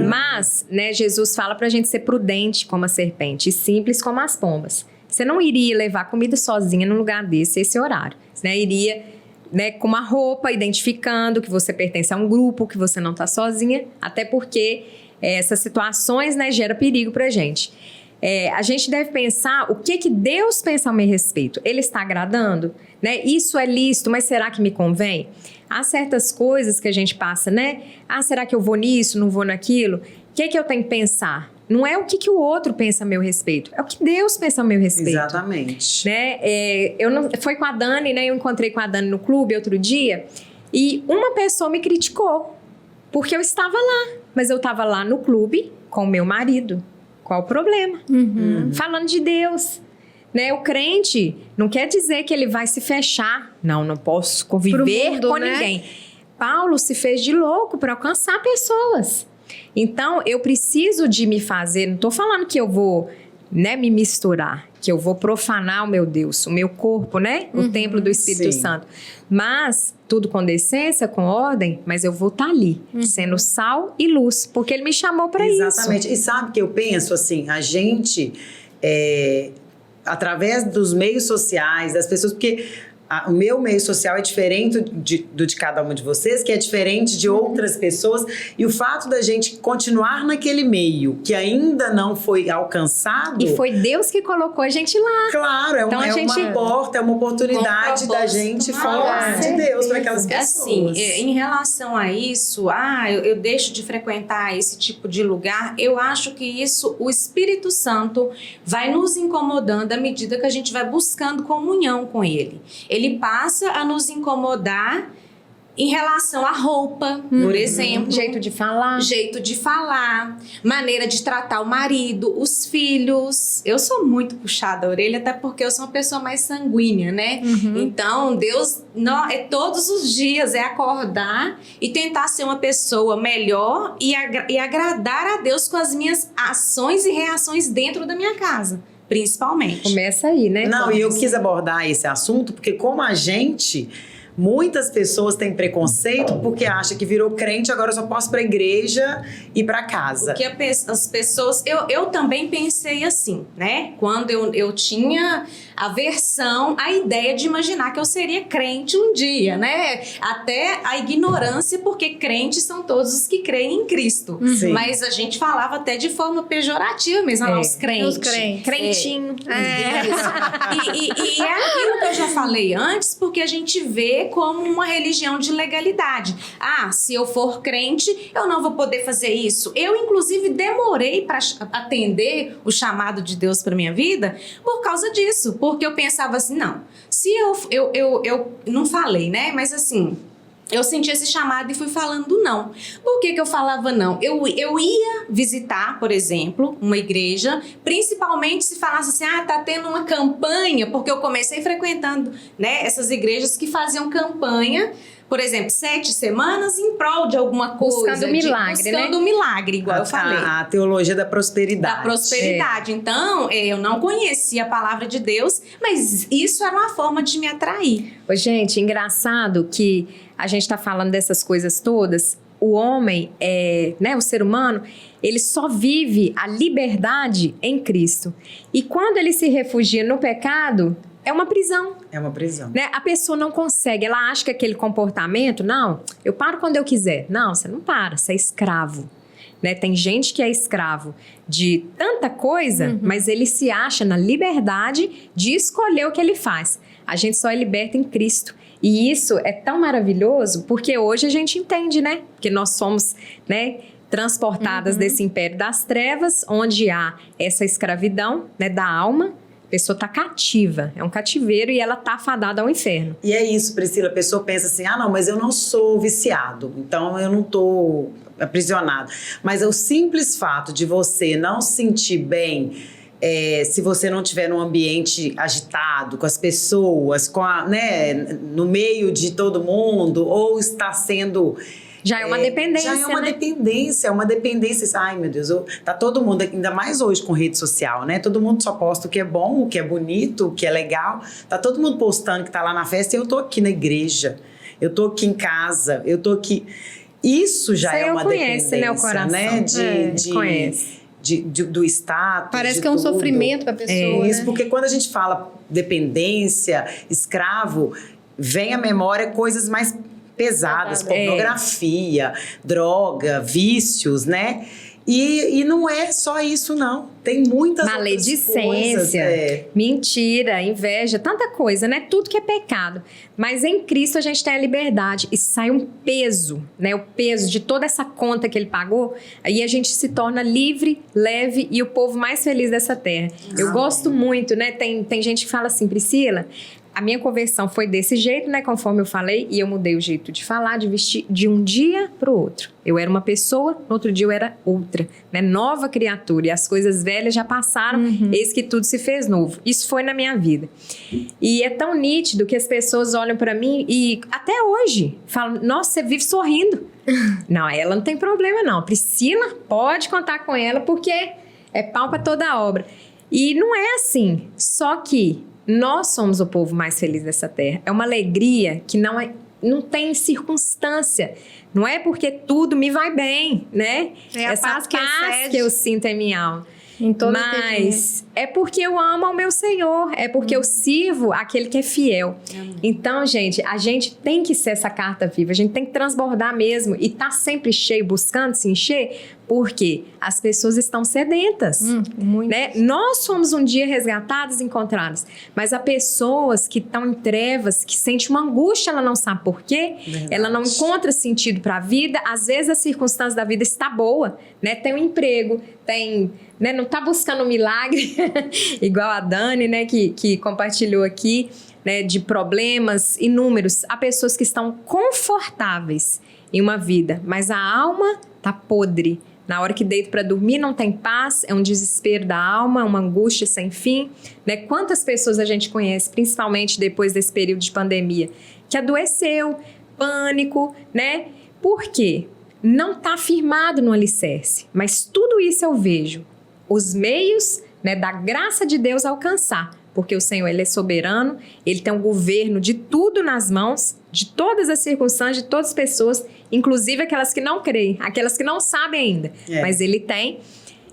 Mas, né, Jesus fala pra gente ser prudente como a serpente e simples como as pombas. Você não iria levar comida sozinha num lugar esse horário. Você, né, iria, né, com uma roupa, identificando que você pertence a um grupo, que você não está sozinha, até porque essas situações, né, geram perigo pra gente. A gente deve pensar o que Deus pensa ao meu respeito. Ele está agradando? Né? Isso é lícito, mas será que me convém? Há certas coisas que a gente passa, né? Será que eu vou nisso, não vou naquilo? O que eu tenho que pensar? Não é o que o outro pensa a meu respeito, é o que Deus pensa a meu respeito. Exatamente. Né? Foi com a Dani, né? Eu encontrei com a Dani no clube outro dia, e uma pessoa me criticou, porque eu estava lá, mas eu estava lá no clube com o meu marido. Qual o problema? Falando de Deus. Né? O crente não quer dizer que ele vai se fechar. Não posso conviver com ninguém. Paulo se fez de louco para alcançar pessoas. Então, eu preciso de me fazer... Não estou falando que eu vou né, me misturar, que eu vou profanar o meu Deus, o meu corpo, né? O templo do Espírito Santo. Mas tudo com decência, com ordem, mas eu vou estar ali, sendo sal e luz, porque ele me chamou para isso. Exatamente. E sabe que eu penso assim, a gente, através dos meios sociais, das pessoas, porque o meu meio social é diferente do de cada uma de vocês, que é diferente de outras pessoas, e o fato da gente continuar naquele meio que ainda não foi alcançado... E foi Deus que colocou a gente lá. Claro, então uma porta, é uma oportunidade da gente falar de Deus para aquelas pessoas. Assim, em relação a isso, eu deixo de frequentar esse tipo de lugar, eu acho que isso, o Espírito Santo vai nos incomodando à medida que a gente vai buscando comunhão com Ele. Ele passa a nos incomodar em relação à roupa, por exemplo. Jeito de falar, maneira de tratar o marido, os filhos. Eu sou muito puxada a orelha, até porque eu sou uma pessoa mais sanguínea, né? Então, Deus, todos os dias é acordar e tentar ser uma pessoa melhor e agradar a Deus com as minhas ações e reações dentro da minha casa. Principalmente. Começa aí, né? Não, e eu quis abordar esse assunto porque como a gente... Muitas pessoas têm preconceito porque acham que virou crente, agora eu só posso ir pra igreja e pra casa. Porque as pessoas... Eu também pensei assim, né? Quando eu tinha aversão à ideia de imaginar que eu seria crente um dia, né? Até a ignorância, porque crentes são todos os que creem em Cristo. Sim. Mas a gente falava até de forma pejorativa mesmo, os crentes. Os crentes. Crentinho. E é aquilo que eu já falei antes, porque a gente vê como uma religião de legalidade. Se eu for crente, eu não vou poder fazer isso. Eu, inclusive, demorei para atender o chamado de Deus para minha vida por causa disso. Porque eu pensava assim, não, se eu não falei, né? Mas assim... Eu senti esse chamado e fui falando não. Por que eu falava não? Eu ia visitar, por exemplo, uma igreja, principalmente se falasse assim, tá tendo uma campanha, porque eu comecei frequentando, né, essas igrejas que faziam campanha, por exemplo, 7 semanas em prol de alguma coisa. Buscando milagre, né? Buscando milagre, igual eu falei. A teologia da prosperidade. Da prosperidade. Então, eu não conhecia a palavra de Deus, mas isso era uma forma de me atrair. Ô, gente, engraçado que a gente tá falando dessas coisas todas. O homem, né, o ser humano, ele só vive a liberdade em Cristo. E quando ele se refugia no pecado... É uma prisão. É uma prisão. Né? A pessoa não consegue, ela acha que aquele comportamento, não, eu paro quando eu quiser. Não, você não para, você é escravo. Né? Tem gente que é escravo de tanta coisa, mas ele se acha na liberdade de escolher o que ele faz. A gente só é liberta em Cristo. E isso é tão maravilhoso, porque hoje a gente entende, né? Que nós somos, né, transportadas desse império das trevas, onde há essa escravidão, né, da alma. A pessoa está cativa, é um cativeiro e ela está fadada ao inferno. E é isso, Priscila, a pessoa pensa assim, não, mas eu não sou viciado, então eu não estou aprisionado. Mas é o simples fato de você não se sentir bem, se você não estiver num ambiente agitado, com as pessoas, né, no meio de todo mundo, ou está sendo... Já é uma dependência, Já é uma dependência, uma dependência. Ai, meu Deus, tá todo mundo, ainda mais hoje com rede social, né? Todo mundo só posta o que é bom, o que é bonito, o que é legal. Tá todo mundo postando que tá lá na festa e eu tô aqui na igreja. Eu tô aqui em casa, eu tô aqui... Isso já é uma dependência, né, o coração. Né? Conhece. Do status. Parece que é um sofrimento para a pessoa. Isso, né? porque quando a gente fala dependência, escravo, vem à memória coisas mais pesadas, pornografia, droga, vícios, né? E não é só isso, não. Tem muitas maledicência, outras coisas, mentira, inveja, tanta coisa, né? Tudo que é pecado. Mas em Cristo a gente tem a liberdade e sai um peso, né? O peso de toda essa conta que ele pagou, aí a gente se torna livre, leve e o povo mais feliz dessa terra. Eu gosto muito, né? Tem gente que fala assim, Priscila... A minha conversão foi desse jeito, né? Conforme eu falei, e eu mudei o jeito de falar, de vestir de um dia para o outro. Eu era uma pessoa, no outro dia eu era outra, né? Nova criatura. E as coisas velhas já passaram, eis que tudo se fez novo. Isso foi na minha vida. E é tão nítido que as pessoas olham para mim e até hoje falam, nossa, você vive sorrindo. Não, ela não tem problema não. Priscila, pode contar com ela porque é pau para toda a obra. E não é assim. Só que nós somos o povo mais feliz dessa terra. É uma alegria que não tem circunstância. Não é porque tudo me vai bem, né? É a essa paz que excede. que eu sinto em minha alma. Em todo Mas é porque eu amo ao meu Senhor, é porque eu sirvo aquele que é fiel. Então, gente, a gente tem que ser essa carta viva, a gente tem que transbordar mesmo e tá sempre cheio, buscando se encher, porque as pessoas estão sedentas, né? Nós somos um dia resgatadas e encontradas, mas há pessoas que estão em trevas, que sentem uma angústia, ela não sabe por quê, ela não encontra sentido para a vida, às vezes a circunstância da vida está boa, né? Tem um emprego, tem... Né, não está buscando um milagre, igual a Dani, né, que compartilhou aqui, né, de problemas inúmeros. Há pessoas que estão confortáveis em uma vida, mas a alma está podre. Na hora que deita para dormir não tem paz, é um desespero da alma, uma angústia sem fim. Né? Quantas pessoas a gente conhece, principalmente depois desse período de pandemia, que adoeceu, pânico, né? Por quê? Não está firmado no alicerce, mas tudo isso eu vejo. Os meios, né, da graça de Deus alcançar, porque o Senhor, Ele é soberano, Ele tem um governo de tudo nas mãos, de todas as circunstâncias, de todas as pessoas, inclusive aquelas que não creem, aquelas que não sabem ainda, mas Ele tem.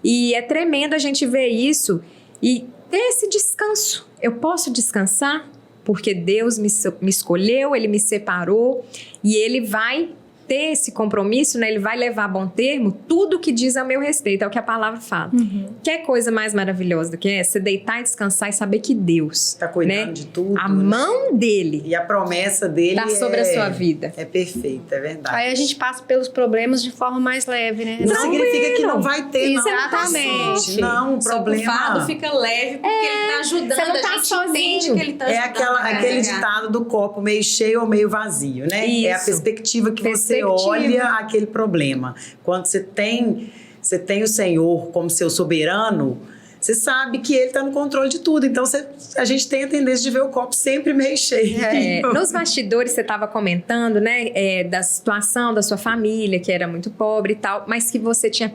E é tremendo a gente ver isso e ter esse descanso. Eu posso descansar porque Deus me escolheu, Ele me separou e Ele vai ter esse compromisso, né? Ele vai levar a bom termo tudo que diz a meu respeito, é o que a palavra fala. Quer coisa mais maravilhosa do que essa? Deitar e descansar e saber que Deus está cuidando, né, de tudo. A mão dele. E a promessa dele está sobre a sua vida. É perfeita, é verdade. Aí a gente passa pelos problemas de forma mais leve, né? Não significa que não vai ter, exatamente. Não, o problema... O fardo fica leve porque ele está ajudando, você não tá a gente sozinho. entende que ele está ajudando. Aquele ditado do copo meio cheio ou meio vazio, né? Isso. É a perspectiva que você olha aquele problema. Quando você tem o Senhor como seu soberano, você sabe que Ele está no controle de tudo. Então, a gente tem a tendência de ver o copo sempre meio cheio. Nos bastidores, você estava comentando, né, da situação da sua família, que era muito pobre e tal, mas que você tinha a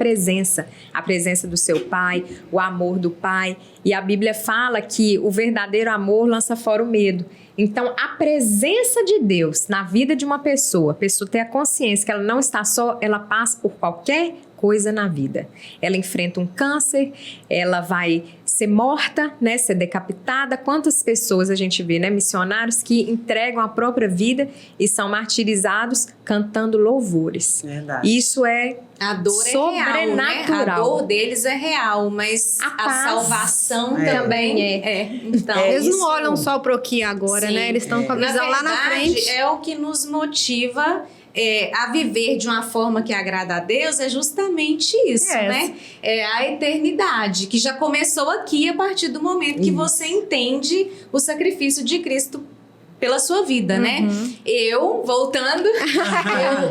presença do seu pai, o amor do pai. E a Bíblia fala que o verdadeiro amor lança fora o medo. Então, a presença de Deus na vida de uma pessoa, a pessoa ter a consciência que ela não está só, ela passa por qualquer coisa na vida. Ela enfrenta um câncer, ela vai ser morta, né, ser decapitada. Quantas pessoas a gente vê, né, missionários que entregam a própria vida e são martirizados cantando louvores. Verdade. Isso é a dor sobrenatural. É real, né? A dor deles é real, mas a salvação também é. Então, eles não olham só pro aqui agora, sim, né? Eles estão com a visão lá na frente. É o que nos motiva a viver de uma forma que agrada a Deus, é justamente isso, né? É a eternidade, que já começou aqui a partir do momento que você entende o sacrifício de Cristo pela sua vida, né? Eu, voltando,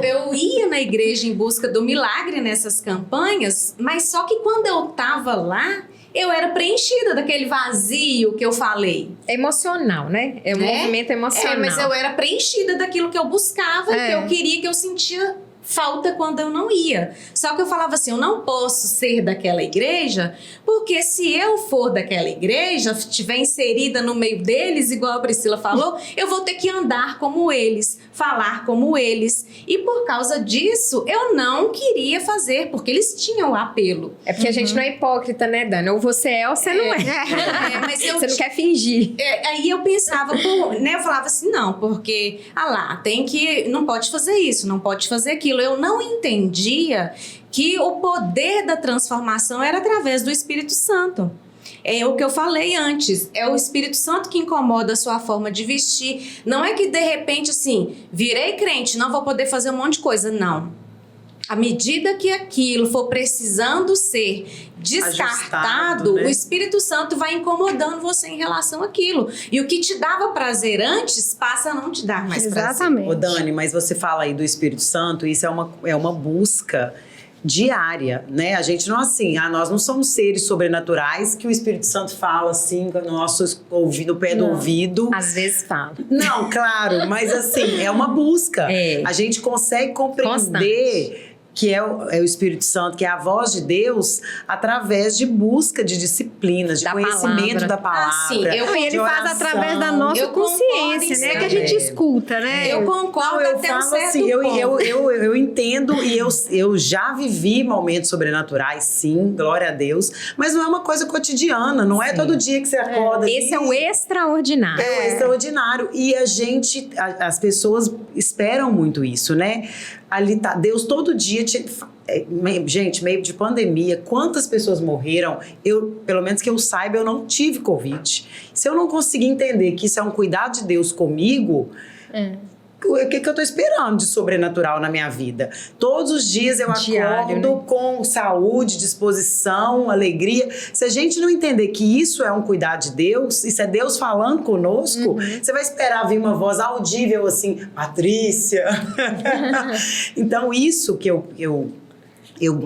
eu ia na igreja em busca do milagre nessas campanhas, mas só que quando eu tava lá, eu era preenchida daquele vazio que eu falei. É emocional, né? É um movimento emocional. Mas eu era preenchida daquilo que eu buscava, que eu queria, que eu sentia falta quando eu não ia. Só que eu falava assim, eu não posso ser daquela igreja, porque se eu for daquela igreja, estiver inserida no meio deles, igual a Priscila falou, eu vou ter que andar como eles, falar como eles. E por causa disso, eu não queria fazer, porque eles tinham apelo. É porque a gente não é hipócrita, né, Dani? Ou você é ou você não é. Mas você não quer fingir. Aí eu pensava, né, eu falava assim, não, porque, não pode fazer isso, não pode fazer aquilo. Eu não entendia que o poder da transformação era através do Espírito Santo. É o que eu falei antes, é o Espírito Santo que incomoda a sua forma de vestir. Não é que de repente assim, virei crente, não vou poder fazer um monte de coisa, não. À medida que aquilo for precisando ser descartado, né? O Espírito Santo vai incomodando você em relação àquilo. E o que te dava prazer antes, passa a não te dar mais prazer. Ô Dani, mas você fala aí do Espírito Santo, isso é uma busca diária, né? A gente não assim, nós não somos seres sobrenaturais que o Espírito Santo fala assim no nosso ouvido, no pé do ouvido. Às vezes fala. Não, claro, mas assim, é uma busca. A gente consegue compreender que é o Espírito Santo, que é a voz de Deus, através de busca de disciplinas, de conhecimento da palavra. Sim, e ele faz através da nossa consciência, né? Que a gente escuta, né? Eu concordo até um certo ponto. Eu entendo e eu já vivi momentos sobrenaturais, sim, glória a Deus, mas não é uma coisa cotidiana, não é todo dia que você acorda. Esse é o extraordinário. É o extraordinário. E as pessoas esperam muito isso, né? Ali tá, Deus todo dia gente, meio de pandemia, quantas pessoas morreram? Pelo menos que eu saiba, eu não tive Covid. Se eu não conseguir entender que isso é um cuidado de Deus comigo, o que eu tô esperando de sobrenatural na minha vida? Todos os dias eu acordo com saúde, disposição, alegria. Se a gente não entender que isso é um cuidado de Deus, isso é Deus falando conosco, você vai esperar vir uma voz audível assim, Patrícia. Então isso que eu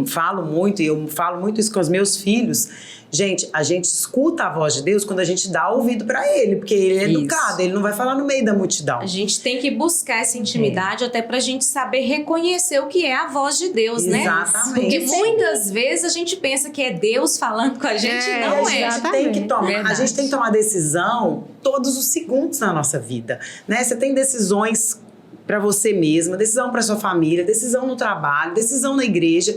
falo muito, e eu falo muito isso com os meus filhos. Gente, a gente escuta a voz de Deus quando a gente dá ouvido pra Ele, porque Ele é educado, Ele não vai falar no meio da multidão. A gente tem que buscar essa intimidade até pra gente saber reconhecer o que é a voz de Deus, né? Exatamente. Porque muitas vezes a gente pensa que é Deus falando com a gente, não é. A gente tem que tomar decisão todos os segundos na nossa vida, né? Você tem decisões para você mesma, decisão para sua família, decisão no trabalho, decisão na igreja.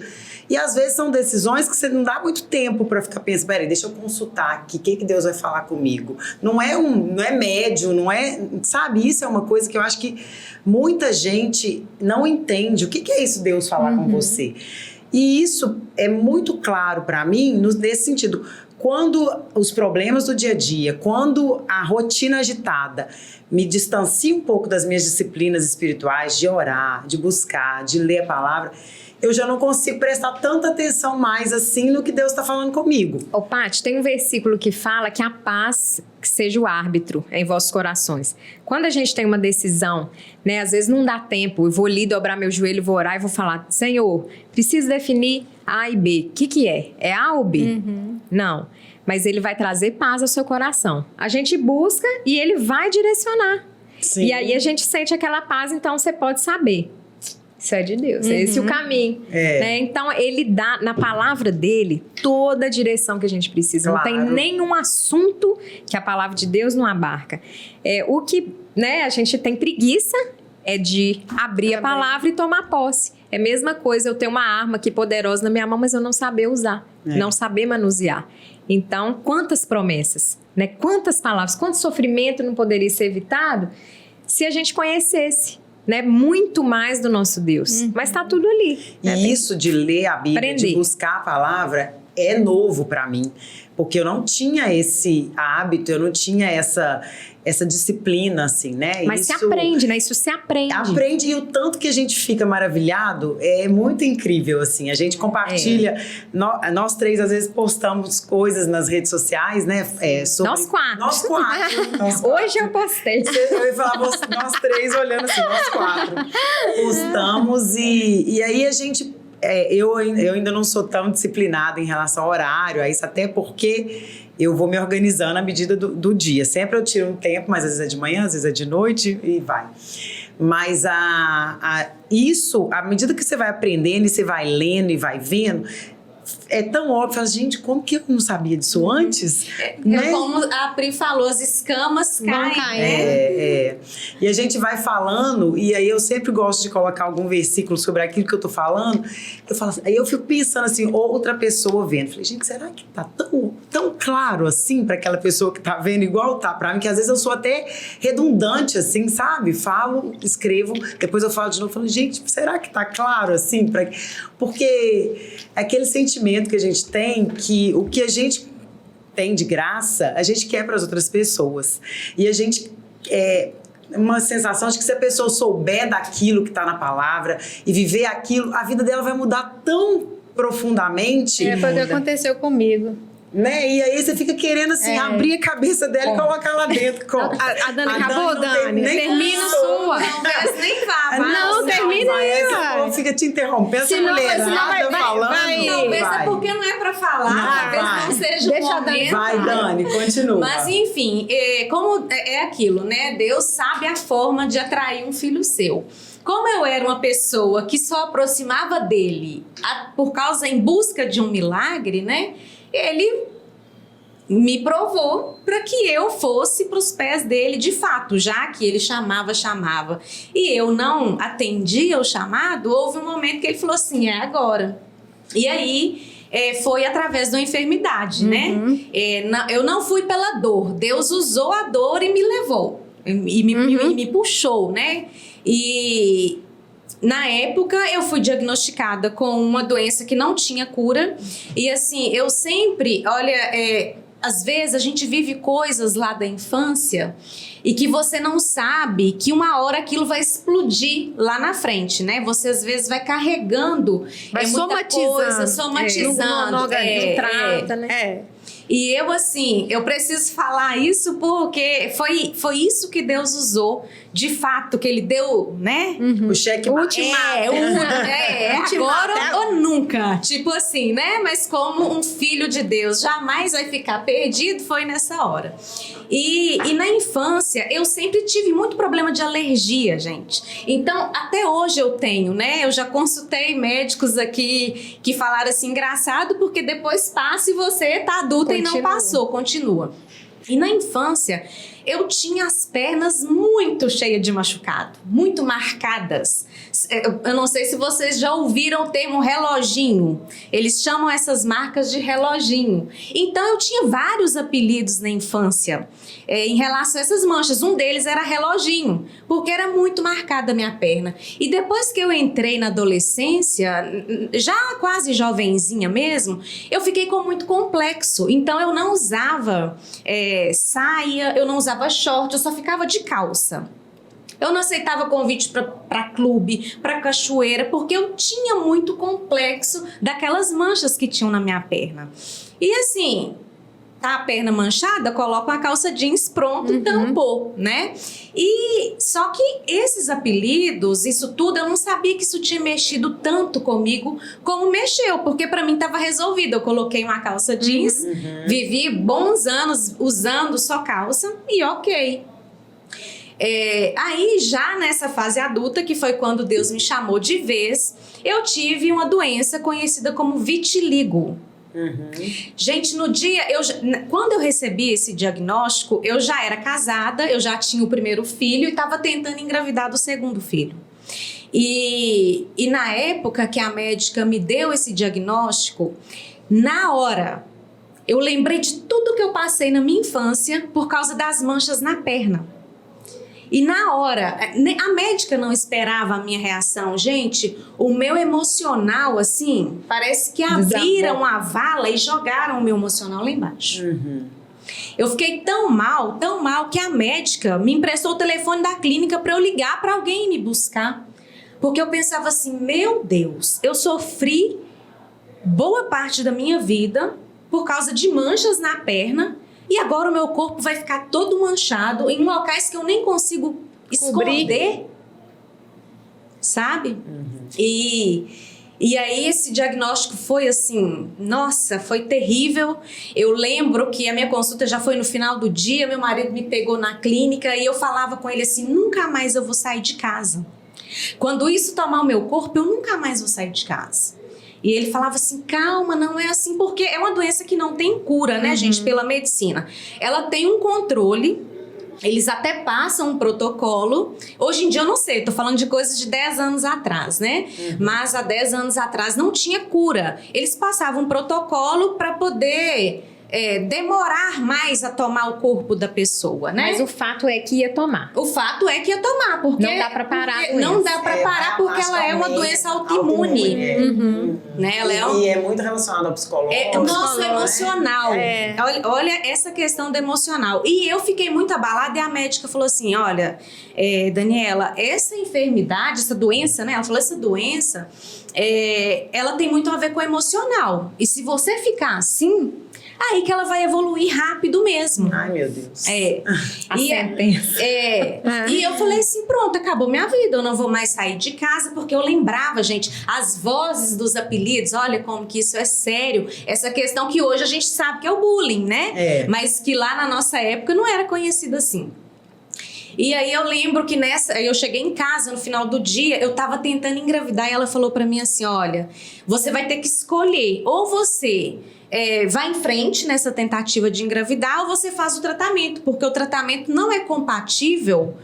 E às vezes são decisões que você não dá muito tempo para ficar pensando, peraí, deixa eu consultar aqui, o que Deus vai falar comigo? Não é médio, não é, sabe? Isso é uma coisa que eu acho que muita gente não entende. O que é isso, Deus falar com você? E isso é muito claro para mim nesse sentido. Quando os problemas do dia a dia, quando a rotina agitada me distancia um pouco das minhas disciplinas espirituais, de orar, de buscar, de ler a palavra, eu já não consigo prestar tanta atenção mais assim no que Deus está falando comigo. Ô, Paty, tem um versículo que fala que a paz seja o árbitro em vossos corações. Quando a gente tem uma decisão, né, às vezes não dá tempo, eu vou ali dobrar meu joelho, vou orar e vou falar, Senhor, preciso definir A e B. O que é? É A ou B? Não. Mas Ele vai trazer paz ao seu coração. A gente busca e Ele vai direcionar. Sim. E aí a gente sente aquela paz, então você pode saber. Isso é de Deus, esse é o caminho. Né? Então, Ele dá, na palavra dele, toda a direção que a gente precisa. Claro. Não tem nenhum assunto que a palavra de Deus não abarca. O que, né, a gente tem preguiça é de abrir a palavra e tomar posse. É a mesma coisa eu ter uma arma aqui poderosa na minha mão, mas eu não saber usar, não saber manusear. Então, quantas promessas, né? Quantas palavras, quanto sofrimento não poderia ser evitado se a gente conhecesse, né? Muito mais do nosso Deus. Mas está tudo ali. E né? isso de ler a Bíblia, de buscar a palavra, é novo para mim. Porque eu não tinha esse hábito, eu não tinha essa disciplina, assim, né? Mas isso, se aprende, né? Isso se aprende. Aprende, e o tanto que a gente fica maravilhado é muito incrível, assim. A gente compartilha, nós três às vezes postamos coisas nas redes sociais, né? Sobre... Nós quatro. Hoje eu postei. Eu ia falar, nós três olhando assim, nós quatro. Postamos e aí a gente... eu ainda não sou tão disciplinada em relação ao horário, a isso, até porque eu vou me organizando à medida do dia. Sempre eu tiro um tempo, mas às vezes é de manhã, às vezes é de noite e vai. Mas isso, à medida que você vai aprendendo e você vai lendo e vai vendo, é tão óbvio, gente, como que eu não sabia disso antes? Né? Como a Pri falou, as escamas caem, né? E a gente vai falando, e aí eu sempre gosto de colocar algum versículo sobre aquilo que eu tô falando, eu falo assim, aí eu fico pensando assim, outra pessoa vendo, falei, gente, será que tá tão claro assim para aquela pessoa que tá vendo igual tá para mim, que às vezes eu sou até redundante assim, sabe? Falo, escrevo, depois eu falo de novo, falo, gente, será que tá claro assim? Porque aquele sentimento que a gente tem, que o que a gente tem de graça, a gente quer para as outras pessoas. E a gente uma sensação de que se a pessoa souber daquilo que está na palavra e viver aquilo, a vida dela vai mudar tão profundamente. Foi o que aconteceu comigo. Né? E aí você fica querendo assim, abrir a cabeça dela e colocar lá dentro. A Dani acabou, Dani? Termina sua. Não, nem vá. Não, termina aí. Fica te interrompendo, essa mulherada falando. Talvez é porque não é pra falar, talvez não seja o momento. Vai, Dani, continua. Mas enfim, como é aquilo, né? Deus sabe a forma de atrair um filho seu. como eu era uma pessoa que só aproximava dele por causa, em busca de um milagre, né? Ele me provou para que eu fosse para os pés dele de fato, já que ele chamava e eu não atendia o chamado. Houve um momento que ele falou assim, é agora. E aí foi através da enfermidade, né? Eu não fui pela dor, Deus usou a dor e me levou e me puxou, né? E na época eu fui diagnosticada com uma doença que não tinha cura. E assim, eu sempre, olha, às vezes a gente vive coisas lá da infância e que você não sabe que uma hora aquilo vai explodir lá na frente, né? Você às vezes vai carregando muita coisa, somatizando. Trata, né? E eu, assim, eu preciso falar isso porque foi isso que Deus usou, de fato, que Ele deu, né? O cheque ultimato. Agora ou nunca. Tipo assim, né? Mas como um filho de Deus jamais vai ficar perdido, foi nessa hora. E na infância, eu sempre tive muito problema de alergia, gente. Então, até hoje eu tenho, né? Eu já consultei médicos aqui que falaram assim, engraçado, porque depois passa e você tá adulta e não passou, continua. E na infância, eu tinha as pernas muito cheias de machucado, muito marcadas. Eu não sei se vocês já ouviram o termo reloginho. Eles chamam essas marcas de reloginho. Então, eu tinha vários apelidos na infância em relação a essas manchas. Um deles era reloginho, porque era muito marcada a minha perna. E depois que eu entrei na adolescência, já quase jovenzinha mesmo, eu fiquei com muito complexo. Então, eu não usava saia, eu não usava short, eu só ficava de calça. Eu não aceitava convite para clube, para cachoeira, porque eu tinha muito complexo daquelas manchas que tinham na minha perna. E assim, tá a perna manchada, coloca uma calça jeans, pronto, tampou, né? E só que esses apelidos, isso tudo, eu não sabia que isso tinha mexido tanto comigo como mexeu, porque para mim tava resolvido. Eu coloquei uma calça jeans, vivi bons anos usando só calça e ok. Aí já nessa fase adulta, que foi quando Deus me chamou de vez, eu tive uma doença conhecida como vitiligo. Gente, no dia, quando eu recebi esse diagnóstico, eu já era casada, eu já tinha o primeiro filho e estava tentando engravidar do segundo filho. E na época que a médica me deu esse diagnóstico, na hora, eu lembrei de tudo que eu passei na minha infância por causa das manchas na perna. E na hora, a médica não esperava a minha reação. Gente, o meu emocional, assim, parece que abriram a vala e jogaram o meu emocional lá embaixo. Eu fiquei tão mal, que a médica me emprestou o telefone da clínica para eu ligar para alguém me buscar. Porque eu pensava assim, meu Deus, eu sofri boa parte da minha vida por causa de manchas na perna. E agora o meu corpo vai ficar todo manchado em locais que eu nem consigo esconder, sabe? E aí esse diagnóstico foi assim, nossa, foi terrível. Eu lembro que a minha consulta já foi no final do dia, meu marido me pegou na clínica e eu falava com ele assim, nunca mais eu vou sair de casa. Quando isso tomar o meu corpo, eu nunca mais vou sair de casa. E ele falava assim, calma, não é assim, porque é uma doença que não tem cura, né, gente, pela medicina. Ela tem um controle, eles até passam um protocolo. Hoje em dia eu não sei, tô falando de coisas de 10 anos atrás, né? Mas há 10 anos atrás não tinha cura. Eles passavam um protocolo para poder demorar mais a tomar o corpo da pessoa, né? Mas o fato é que ia tomar. O fato é que ia tomar, porque não dá pra parar. Não dá pra parar porque ela é uma doença autoimune. Né? E é muito relacionado ao psicológico. Nosso emocional. Olha essa questão do emocional. E eu fiquei muito abalada e a médica falou assim, olha, Daniela, essa enfermidade, essa doença, né? Ela falou, essa doença, ela tem muito a ver com o emocional. E se você ficar assim, aí que ela vai evoluir rápido mesmo. Ai, meu Deus. A sentença. E eu falei assim, pronto, acabou minha vida. Eu não vou mais sair de casa, porque eu lembrava, gente, as vozes dos apelidos. Olha como que isso é sério. Essa questão que hoje a gente sabe que é o bullying, né? Mas que lá na nossa época não era conhecido assim. E aí eu lembro que eu cheguei em casa no final do dia, eu tava tentando engravidar e ela falou pra mim assim, olha, você vai ter que escolher, ou você vai em frente nessa tentativa de engravidar ou você faz o tratamento, porque o tratamento não é compatível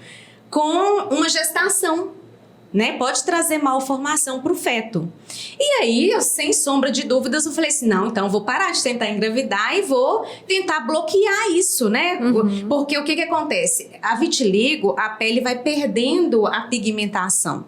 com uma gestação, né? Pode trazer malformação para o feto. E aí, eu, sem sombra de dúvidas, eu falei assim, não, então eu vou parar de tentar engravidar e vou tentar bloquear isso, né? Porque o que acontece? A vitiligo, a pele vai perdendo a pigmentação.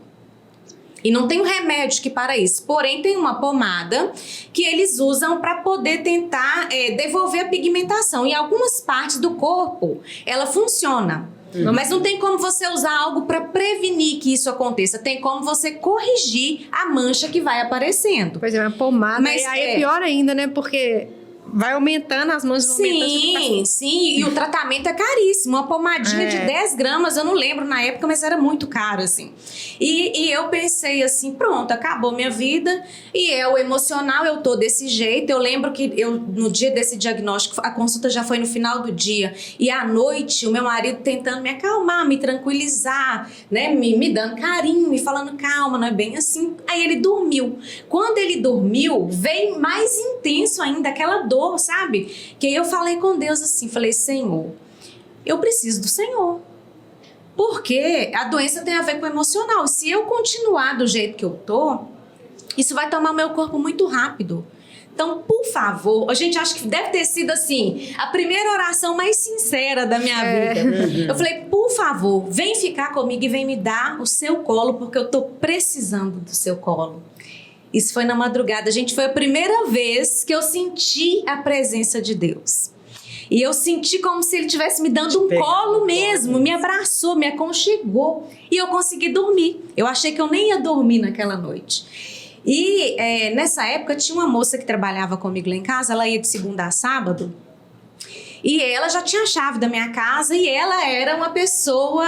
E não tem um remédio que para isso. Porém, tem uma pomada que eles usam para poder tentar devolver a pigmentação. Em algumas partes do corpo, ela funciona. Mas não tem como você usar algo para prevenir que isso aconteça. Tem como você corrigir a mancha que vai aparecendo. Pois é, uma pomada. Mas aí é pior ainda, né? Porque vai aumentando, as manchas vão aumentando. Sim. E o tratamento é caríssimo. Uma pomadinha de 10 gramas, eu não lembro na época, mas era muito caro, assim. E eu pensei assim, pronto, acabou minha vida. E o emocional, eu tô desse jeito. Eu lembro que no dia desse diagnóstico, a consulta já foi no final do dia. E à noite, o meu marido tentando me acalmar, me tranquilizar, né? Me dando carinho, me falando, calma, não é bem assim. Aí ele dormiu. Quando ele dormiu, veio mais intenso ainda aquela dor, sabe? Que aí eu falei com Deus assim, falei, Senhor, eu preciso do Senhor. Porque a doença tem a ver com o emocional. Se eu continuar do jeito que eu tô, isso vai tomar meu corpo muito rápido. Então, por favor, a gente acha que deve ter sido assim, a primeira oração mais sincera da minha vida. Eu falei, por favor, vem ficar comigo e vem me dar o seu colo, porque eu tô precisando do seu colo. Isso foi na madrugada, gente, foi a primeira vez que eu senti a presença de Deus. E eu senti como se ele estivesse me dando um colo mesmo, me abraçou, me aconchegou. E eu consegui dormir. Eu achei que eu nem ia dormir naquela noite. E nessa época tinha uma moça que trabalhava comigo lá em casa, ela ia de segunda a sábado. E ela já tinha a chave da minha casa e ela era uma pessoa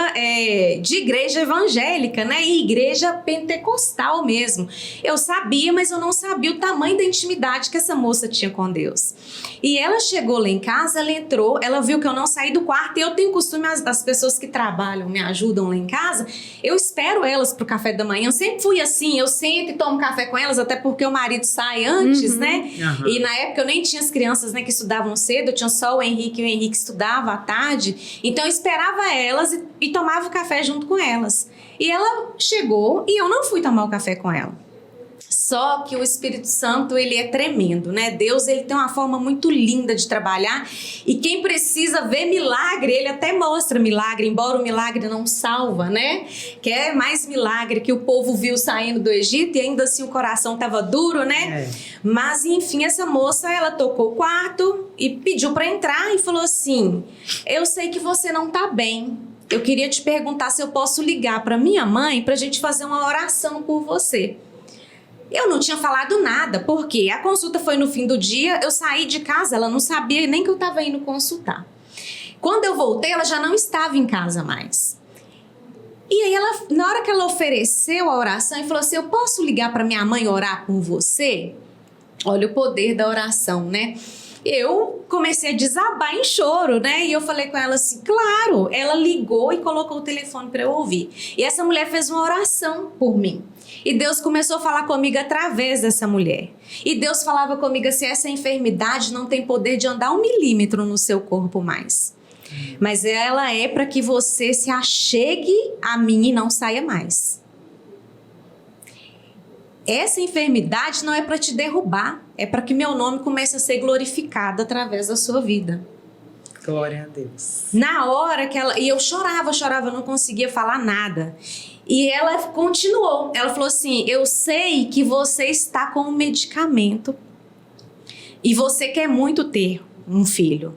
de igreja evangélica, né? E igreja pentecostal mesmo. Eu sabia, mas eu não sabia o tamanho da intimidade que essa moça tinha com Deus. E ela chegou lá em casa, ela entrou, ela viu que eu não saí do quarto e eu tenho costume, as pessoas que trabalham, me ajudam lá em casa, eu espero elas pro café da manhã. Eu sempre fui assim, eu sento e tomo café com elas, até porque o marido sai antes, né? E na época eu nem tinha as crianças, né, que estudavam cedo, eu tinha só o Henrique, que o Henrique estudava à tarde, então eu esperava elas e tomava o café junto com elas. E ela chegou e eu não fui tomar o café com ela. Só que o Espírito Santo, ele é tremendo, né? Deus, ele tem uma forma muito linda de trabalhar e quem precisa ver milagre, ele até mostra milagre, embora o milagre não salva, né? Que é mais milagre que o povo viu saindo do Egito e ainda assim o coração estava duro, né? Mas, enfim, essa moça, ela tocou o quarto e pediu para entrar e falou assim, eu sei que você não tá bem. Eu queria te perguntar se eu posso ligar para minha mãe pra gente fazer uma oração por você. Eu não tinha falado nada, porque a consulta foi no fim do dia, eu saí de casa, ela não sabia nem que eu estava indo consultar. Quando eu voltei, ela já não estava em casa mais. E aí, na hora que ela ofereceu a oração, e falou assim, eu posso ligar para minha mãe orar por você? Olha o poder da oração, né? Eu comecei a desabar em choro, né? E eu falei com ela assim, claro. Ela ligou e colocou o telefone para eu ouvir. E essa mulher fez uma oração por mim. E Deus começou a falar comigo através dessa mulher. E Deus falava comigo assim, essa enfermidade não tem poder de andar 1 milímetro no seu corpo mais. Mas ela é para que você se achegue a mim e não saia mais. Essa enfermidade não é para te derrubar, é para que meu nome comece a ser glorificado através da sua vida. Glória a Deus. Na hora que ela... E eu chorava, não conseguia falar nada. E ela continuou, ela falou assim, eu sei que você está com um medicamento e você quer muito ter um filho.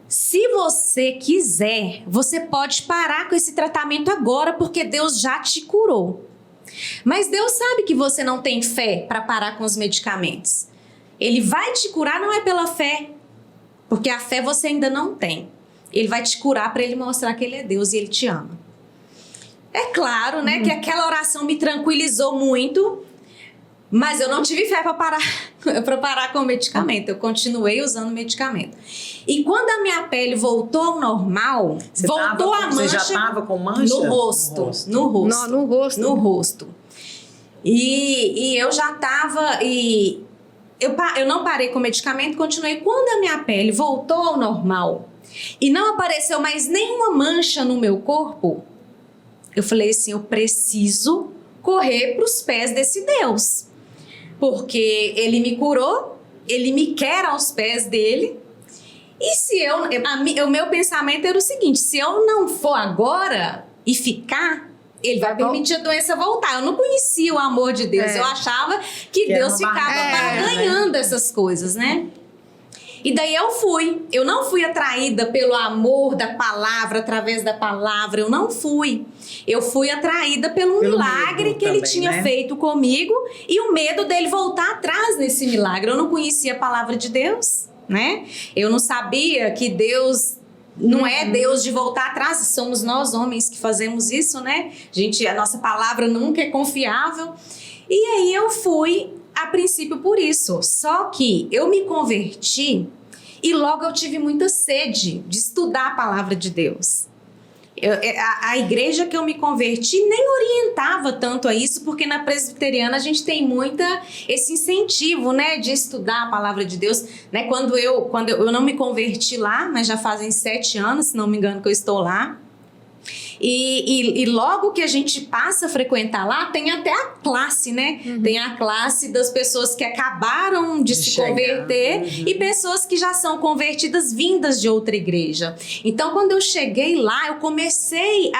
Se você quiser, você pode parar com esse tratamento agora, porque Deus já te curou. Mas Deus sabe que você não tem fé para parar com os medicamentos. Ele vai te curar, não é pela fé, porque a fé você ainda não tem. Ele vai te curar para ele mostrar que ele é Deus e ele te ama. É claro, né, que aquela oração me tranquilizou muito, mas eu não tive fé para parar. para parar com o medicamento. Eu continuei usando medicamento. E quando a minha pele voltou ao normal, voltou a mancha. Você já estava com mancha? No rosto. No rosto. E eu já estava... Eu não parei com o medicamento, continuei. Quando a minha pele voltou ao normal e não apareceu mais nenhuma mancha no meu corpo, eu falei assim, eu preciso correr para os pés desse Deus. Porque ele me curou, ele me quer aos pés dele. E se o meu pensamento era o seguinte, se eu não for agora e ficar, ele vai permitir a doença voltar. Eu não conhecia o amor de Deus, eu achava que Deus ficava barganhando essas coisas, né? E daí eu não fui atraída pelo amor da palavra, através da palavra, eu não fui. Eu fui atraída pelo milagre que ele tinha feito comigo e o medo dele voltar atrás nesse milagre. Eu não conhecia a palavra de Deus, né? Eu não sabia que Deus não é Deus de voltar atrás, somos nós homens que fazemos isso, né? A nossa palavra nunca é confiável. E aí eu fui a princípio por isso, só que eu me converti e logo eu tive muita sede de estudar a palavra de Deus. A igreja que eu me converti nem orientava tanto a isso, porque na presbiteriana a gente tem esse incentivo, né, de estudar a palavra de Deus, né? Quando eu não me converti lá, mas já fazem 7 anos, se não me engano, que eu estou lá. E logo que a gente passa a frequentar lá, tem até a classe, né? Tem a classe das pessoas que acabaram de se converter e pessoas que já são convertidas vindas de outra igreja. Então, quando eu cheguei lá, eu comecei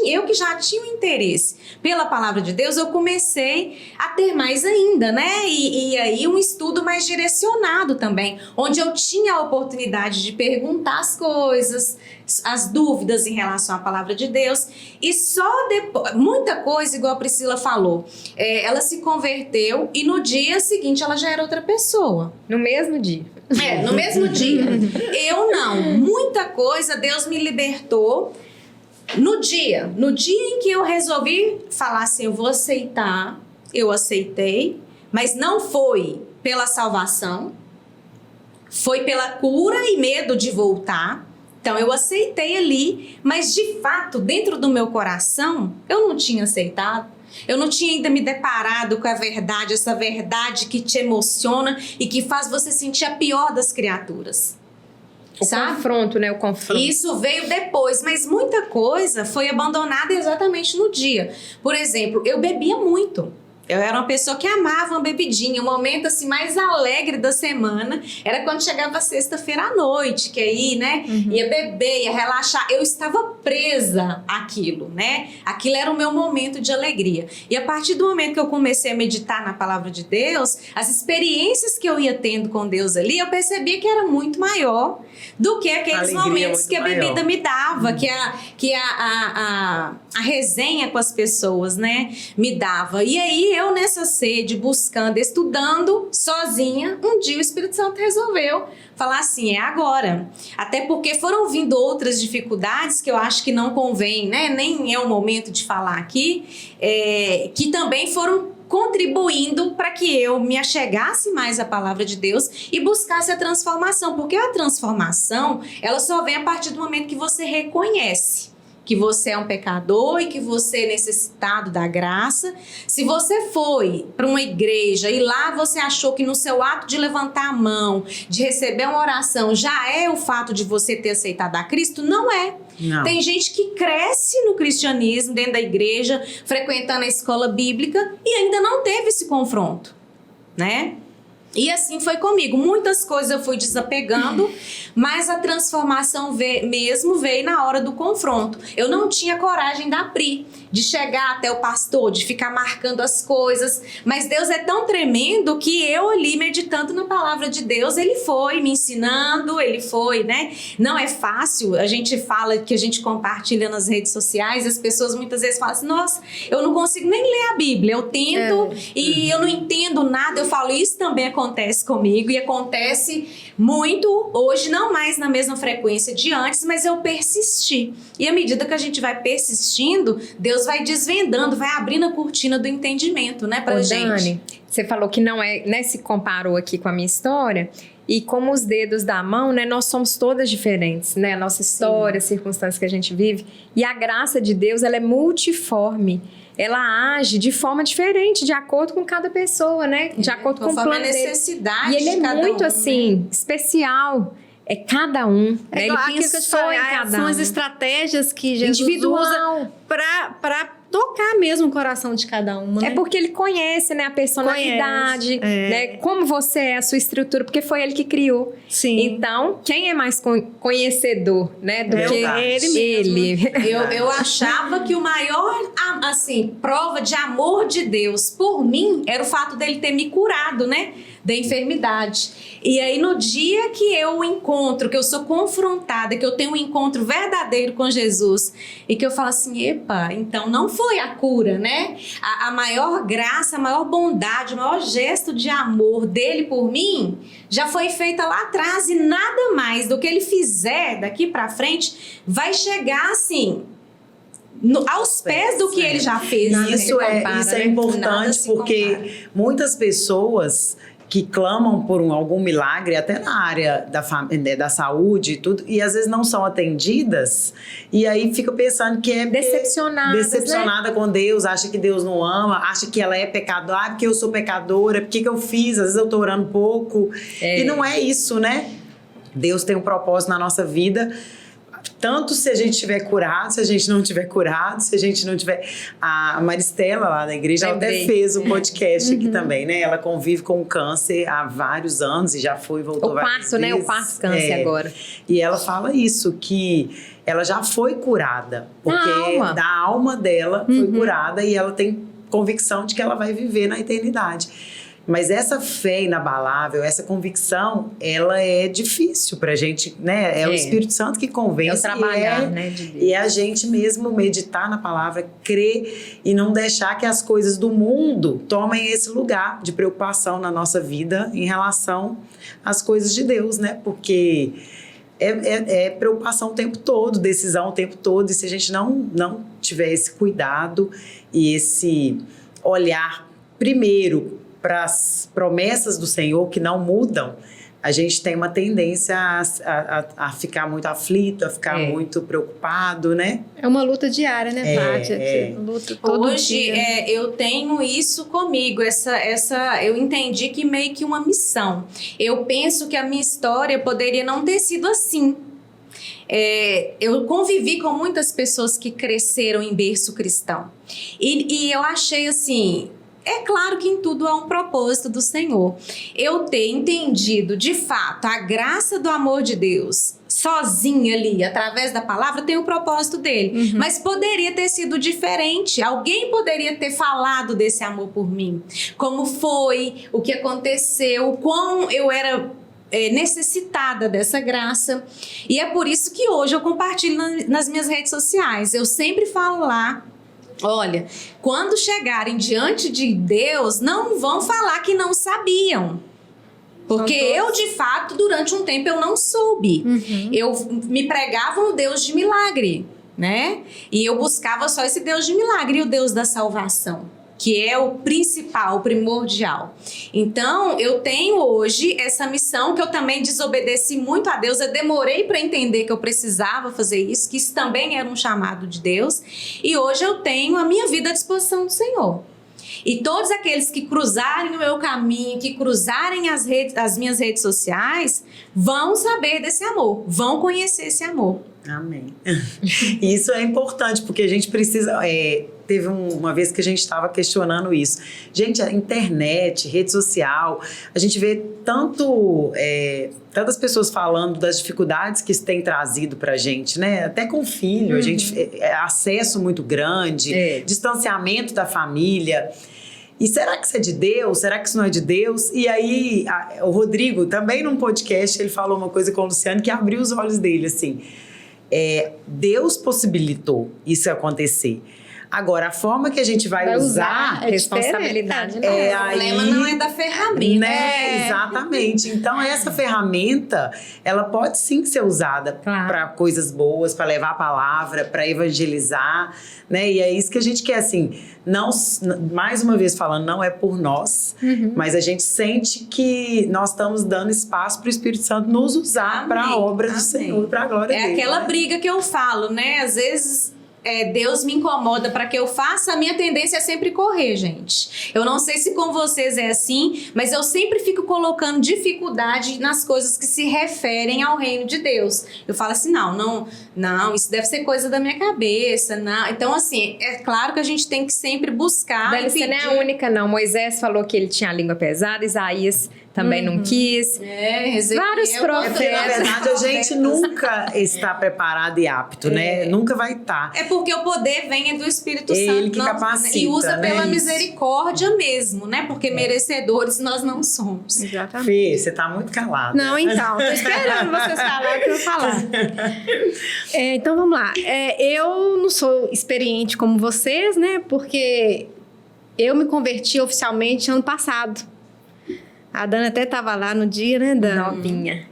eu que já tinha um interesse pela palavra de Deus, eu comecei a ter mais ainda, né? E aí um estudo mais direcionado também, onde eu tinha a oportunidade de perguntar as coisas, as dúvidas em relação à palavra de Deus, e só depois, muita coisa, igual a Priscila falou, ela se converteu e no dia seguinte ela já era outra pessoa. No mesmo dia. No mesmo dia. Eu não, muita coisa Deus me libertou no dia em que eu resolvi falar assim, eu vou aceitar, eu aceitei, mas não foi pela salvação, foi pela cura e medo de voltar. Então, eu aceitei ali, mas de fato, dentro do meu coração, eu não tinha aceitado. Eu não tinha ainda me deparado com a verdade, essa verdade que te emociona e que faz você sentir a pior das criaturas. Confronto, né? O confronto. Isso veio depois, mas muita coisa foi abandonada exatamente no dia. Por exemplo, eu bebia muito. Eu era uma pessoa que amava uma bebidinha. O momento assim mais alegre da semana era quando chegava sexta-feira à noite, que aí, né, ia beber, ia relaxar. Eu estava presa àquilo, né? Aquilo era o meu momento de alegria. E a partir do momento que eu comecei a meditar na palavra de Deus, as experiências que eu ia tendo com Deus ali, eu percebia que era muito maior do que aqueles momentos que a bebida me dava, que a resenha com as pessoas, né, me dava. E aí eu nessa sede, buscando, estudando sozinha, um dia o Espírito Santo resolveu falar assim, é agora. Até porque foram vindo outras dificuldades que eu acho que não convém, né, nem é o momento de falar aqui, que também foram contribuindo para que eu me achegasse mais à palavra de Deus e buscasse a transformação, porque a transformação, ela só vem a partir do momento que você reconhece que você é um pecador e que você é necessitado da graça. Se você foi para uma igreja e lá você achou que no seu ato de levantar a mão, de receber uma oração, já é o fato de você ter aceitado a Cristo, não é. Não. Tem gente que cresce no cristianismo, dentro da igreja, frequentando a escola bíblica e ainda não teve esse confronto, né? E assim foi comigo. Muitas coisas eu fui desapegando, mas a transformação mesmo veio na hora do confronto. Eu não tinha coragem da Pri, de chegar até o pastor, de ficar marcando as coisas. Mas Deus é tão tremendo que eu ali, meditando na palavra de Deus, Ele foi me ensinando, Ele foi, né? Não é fácil. A gente fala que a gente compartilha nas redes sociais, as pessoas muitas vezes falam assim, nossa, eu não consigo nem ler a Bíblia. Eu tento e eu não entendo nada. Eu falo, isso também acontece comigo e acontece muito hoje, não mais na mesma frequência de antes, mas eu persisti. E à medida que a gente vai persistindo, Deus vai desvendando, vai abrindo a cortina do entendimento, né, pra gente. Dani, você falou que não é, né, se comparou aqui com a minha história, e como os dedos da mão, né, nós somos todas diferentes, né, a nossa história, as circunstâncias que a gente vive, e a graça de Deus, ela é multiforme, ela age de forma diferente, de acordo com cada pessoa, né, de acordo com o plano dele. Necessidade e ele é de muito, um, assim, né? especial. É cada um, né? Ele pensou em cada são um. as estratégias que Jesus usa para tocar mesmo o coração de cada uma. Né? É porque ele conhece, né, a personalidade, né, como você é, a sua estrutura, porque foi ele que criou. Sim. Então, quem é mais conhecedor, né, do que ele mesmo. Eu achava que o maior, assim, prova de amor de Deus por mim era o fato dele ter me curado, né, da enfermidade. E aí, no dia que eu o encontro, que eu sou confrontada, que eu tenho um encontro verdadeiro com Jesus, e que eu falo assim, epa, então não foi a cura, né? A maior graça, a maior bondade, o maior gesto de amor dele por mim, já foi feita lá atrás, e nada mais do que ele fizer daqui pra frente, vai chegar assim... aos pés do que ele já fez. Isso é importante, porque muitas pessoas que clamam por algum milagre, até na área da saúde e tudo, e às vezes não são atendidas, e aí fica pensando que é decepcionada, né, com Deus, acha que Deus não ama, acha que ela é pecadora, porque eu sou pecadora, porque que eu fiz, às vezes eu tô orando pouco, e não é isso, né? Deus tem um propósito na nossa vida, tanto se a gente tiver curado, se a gente não tiver curado, se a gente não tiver... A Maristela, lá da igreja, ela até fez um podcast aqui também, né? Ela convive com câncer há vários anos e já foi e voltou várias vezes. Né? O quarto câncer agora. E ela fala isso, que ela já foi curada, porque da alma dela foi curada e ela tem convicção de que ela vai viver na eternidade. Mas essa fé inabalável, essa convicção, ela é difícil pra gente, né? É o Espírito Santo que convence. É o trabalhar, né, de Deus. E é a gente mesmo meditar na palavra, crer e não deixar que as coisas do mundo tomem esse lugar de preocupação na nossa vida em relação às coisas de Deus, né? Porque é preocupação o tempo todo, decisão o tempo todo. E se a gente não tiver esse cuidado e esse olhar primeiro para as promessas do Senhor que não mudam, a gente tem uma tendência a ficar muito aflito, a ficar muito preocupado, né? É uma luta diária, né, Pátia? Luta todo Hoje, dia. Eu tenho isso comigo, eu entendi que meio que uma missão. Eu penso que a minha história poderia não ter sido assim. Eu convivi com muitas pessoas que cresceram em berço cristão. E eu achei assim... É claro que em tudo há um propósito do Senhor. Eu ter entendido, de fato, a graça do amor de Deus, sozinha ali, através da palavra, tem o propósito dele. Mas poderia ter sido diferente. Alguém poderia ter falado desse amor por mim. Como foi, o que aconteceu, o quão eu era... necessitada dessa graça. E é por isso que hoje eu compartilho nas minhas redes sociais. Eu sempre falo lá, olha, quando chegarem diante de Deus, não vão falar que não sabiam. Porque eu, de fato, durante um tempo eu não soube. Eu me pregava um Deus de milagre, né? E eu buscava só esse Deus de milagre e o Deus da salvação, que é o principal, o primordial. Então, eu tenho hoje essa missão que eu também desobedeci muito a Deus. Eu demorei para entender que eu precisava fazer isso, que isso também era um chamado de Deus. E hoje eu tenho a minha vida à disposição do Senhor. E todos aqueles que cruzarem o meu caminho, que cruzarem as minhas redes sociais, vão saber desse amor, vão conhecer esse amor. Amém. Isso é importante, porque a gente precisa... Teve uma vez que a gente estava questionando isso. Gente, a internet, rede social, a gente vê tantas pessoas falando das dificuldades que isso tem trazido pra gente, né? Até com filho, a gente acesso muito grande, distanciamento da família. E será que isso é de Deus? Será que isso não é de Deus? E aí, o Rodrigo, também num podcast, ele falou uma coisa com o Luciano que abriu os olhos dele, assim. Deus possibilitou isso acontecer. Agora, a forma que a gente vai usar é responsabilidade. O problema não é da ferramenta. Né? Exatamente. Então, essa ferramenta, ela pode sim ser usada para coisas boas, para levar a palavra, para evangelizar, né? E é isso que a gente quer, assim, não, mais uma vez falando, não é por nós, mas a gente sente que nós estamos dando espaço para o Espírito Santo nos usar para a obra do Senhor, para a glória dele. É aquela briga que eu falo, né? Às vezes Deus me incomoda para que eu faça, a minha tendência é sempre correr, gente. Eu não sei se com vocês é assim, mas eu sempre fico colocando dificuldade nas coisas que se referem ao reino de Deus. Eu falo assim, não, isso deve ser coisa da minha cabeça, não. Então, assim, é claro que a gente tem que sempre buscar. Você não é a única, não. Moisés falou que ele tinha a língua pesada, Isaías também não quis. Vários profetas. Na verdade, a gente nunca está preparado e apto, né? Nunca vai estar. É porque o poder vem do Espírito Santo. Ele que capacita, e usa pela né? misericórdia mesmo, né? Porque merecedores nós não somos. Exatamente. Fê, você tá muito calada. Não, então, tô esperando vocês falar o que eu vou falar. Então, vamos lá. Eu não sou experiente como vocês, né? Porque eu me converti oficialmente ano passado. A Dana até estava lá no dia, né, Dana? Novinha.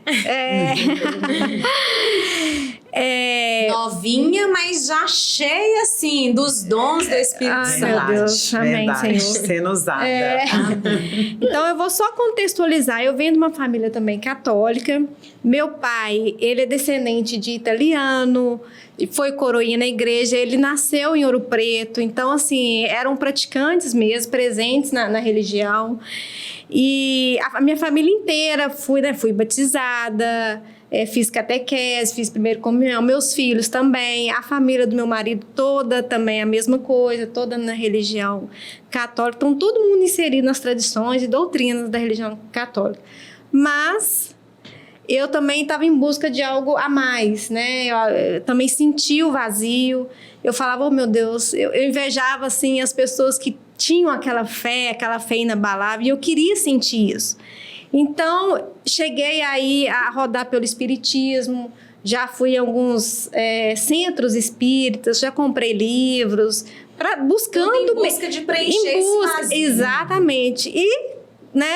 Novinha, mas já cheia, assim, dos dons do Espírito Santo. Meu Deus, amém, Senhor. Sendo usada. Então, eu vou só contextualizar. Eu venho de uma família também católica. Meu pai, ele é descendente de italiano, foi coroinha na igreja, ele nasceu em Ouro Preto. Então, assim, eram praticantes mesmo, presentes na religião. E a minha família inteira, fui batizada, fiz catequese, fiz primeira comunhão, meus filhos também, a família do meu marido toda também a mesma coisa, toda na religião católica. Então, todo mundo inserido nas tradições e doutrinas da religião católica. Mas eu também estava em busca de algo a mais, né? Eu também senti o vazio. Eu falava, oh meu Deus, eu invejava assim as pessoas que tinham aquela fé inabalável, e eu queria sentir isso. Então, cheguei aí a rodar pelo espiritismo, já fui em alguns centros espíritas, já comprei livros, buscando... Em busca de preencher esse vazio. Exatamente. E, né,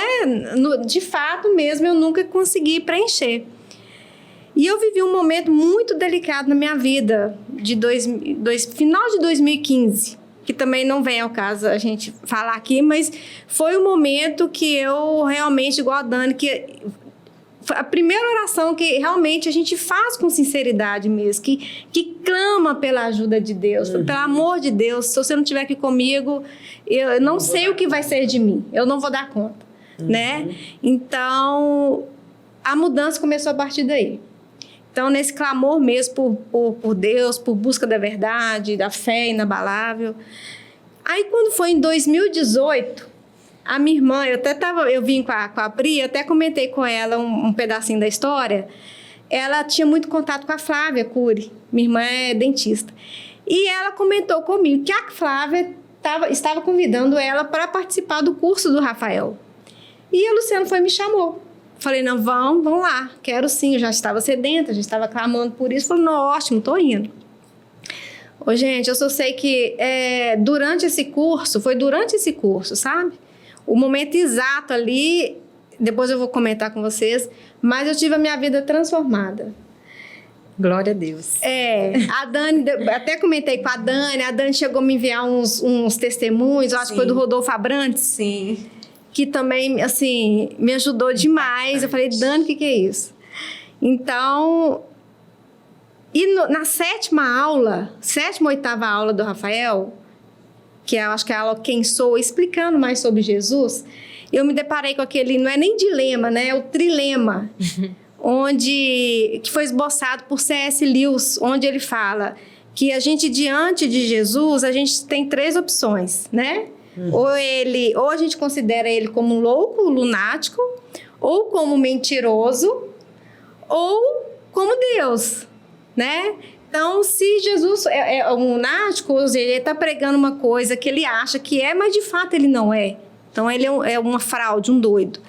de fato mesmo, eu nunca consegui preencher. E eu vivi um momento muito delicado na minha vida, final de 2015, que também não vem ao caso a gente falar aqui, mas foi um momento que eu realmente, igual a Dani, que a primeira oração que realmente a gente faz com sinceridade mesmo, que clama pela ajuda de Deus, pelo amor de Deus. Se você não estiver aqui comigo, eu não sei o que vai ser de mim, eu não vou dar conta, né? Então, a mudança começou a partir daí. Então, nesse clamor mesmo por Deus, por busca da verdade, da fé inabalável. Aí, quando foi em 2018, a minha irmã, eu vim com a Pri, eu até comentei com ela um pedacinho da história. Ela tinha muito contato com a Flávia Cury, minha irmã é dentista. E ela comentou comigo que a Flávia estava convidando ela para participar do curso do Rafael. E a Luciana me chamou. Falei, não, vamos lá, quero sim. Eu já estava sedenta, já estava clamando por isso. Falei, não, ótimo, tô indo. Ô, gente, eu só sei que foi durante esse curso, sabe? O momento exato ali, depois eu vou comentar com vocês, mas eu tive a minha vida transformada. Glória a Deus. A Dani, até comentei com a Dani chegou a me enviar uns testemunhos, eu acho que foi do Rodolfo Abrantes. Sim. Que também, assim, me ajudou demais. Eu falei, Dani, o que é isso? Então, na sétima, oitava aula do Rafael, que eu acho que é a aula Quem Sou, explicando mais sobre Jesus, eu me deparei com aquele, não é nem dilema, né? É o trilema, que foi esboçado por C.S. Lewis, onde ele fala que a gente, diante de Jesus, a gente tem 3 opções, né? Ou a gente considera ele como um louco, lunático, ou como mentiroso, ou como Deus, né? Então, se Jesus é um lunático, ou seja, ele está pregando uma coisa que ele acha que é, mas de fato ele não é. Então, ele é uma fraude, um doido.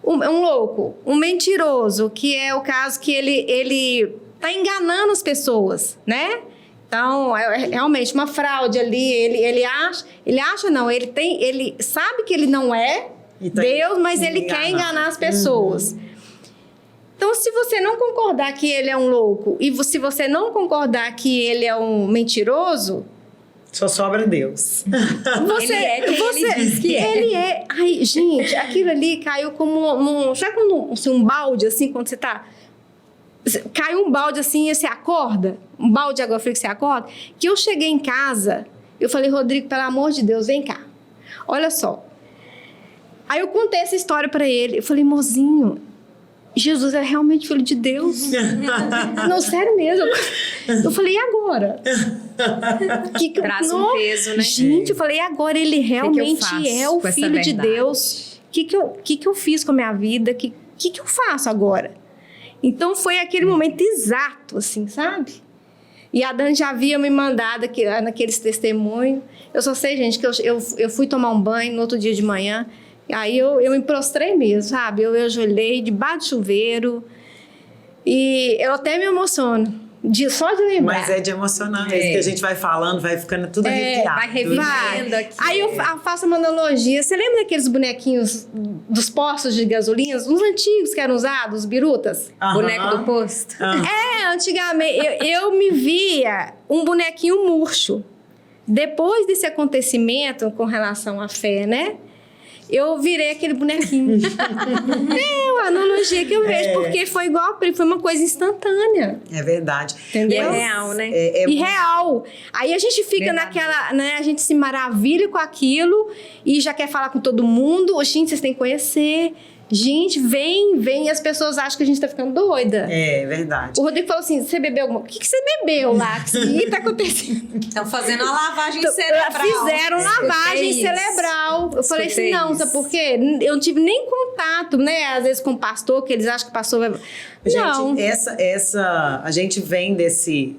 Um louco. Um mentiroso, que é o caso que ele está enganando as pessoas, né? Então, é realmente uma fraude ali. Ele sabe que ele não é Deus, mas ele quer enganar as pessoas. Então, se você não concordar que ele é um louco e se você não concordar que ele é um mentiroso, só sobra Deus. Ele é quem ele diz que é. Ele é. Ai, gente, aquilo ali caiu como sabe quando um balde assim, quando você tá... Cai um balde assim e você acorda, um balde de água fria que você acorda, que eu cheguei em casa, eu falei, Rodrigo, pelo amor de Deus, vem cá. Olha só. Aí eu contei essa história pra ele, eu falei, mozinho, Jesus é realmente filho de Deus. Não, sério mesmo. Eu falei, e agora? Traz um peso, né? Gente, eu falei, e agora ele realmente é o filho de Deus. O que eu fiz com a minha vida? O que eu faço agora? Então, foi aquele momento exato, assim, sabe? E a Dani já havia me mandado naqueles testemunhos. Eu só sei, gente, que eu fui tomar um banho no outro dia de manhã. Aí eu me prostrei mesmo, sabe? Eu ajoelhei debaixo do chuveiro. E eu até me emociono. Só de lembrar. Mas é de emocionar mesmo, que a gente vai falando, vai ficando tudo arrepiado. Vai revivendo aqui. Aí eu faço uma analogia. Você lembra daqueles bonequinhos dos postos de gasolina? Uns antigos que eram usados, os birutas? Boneco do posto. Antigamente, eu me via um bonequinho murcho. Depois desse acontecimento com relação à fé, né? Eu virei aquele bonequinho. A analogia que eu vejo, porque foi foi uma coisa instantânea. É verdade. Entendeu? E é real, né? E real. Aí a gente fica naquela, né? A gente se maravilha com aquilo e já quer falar com todo mundo. Gente, vocês têm que conhecer. Gente, vem, e as pessoas acham que a gente tá ficando doida. É verdade. O Rodrigo falou assim, você bebeu alguma coisa? O que você bebeu lá? O que tá acontecendo? Estão fazendo uma lavagem cerebral. Fizeram lavagem cerebral. Eu falei assim, não, sabe por quê? Eu não tive nem contato, né? Às vezes com o pastor, que eles acham que o pastor vai... Não. Gente, a gente vem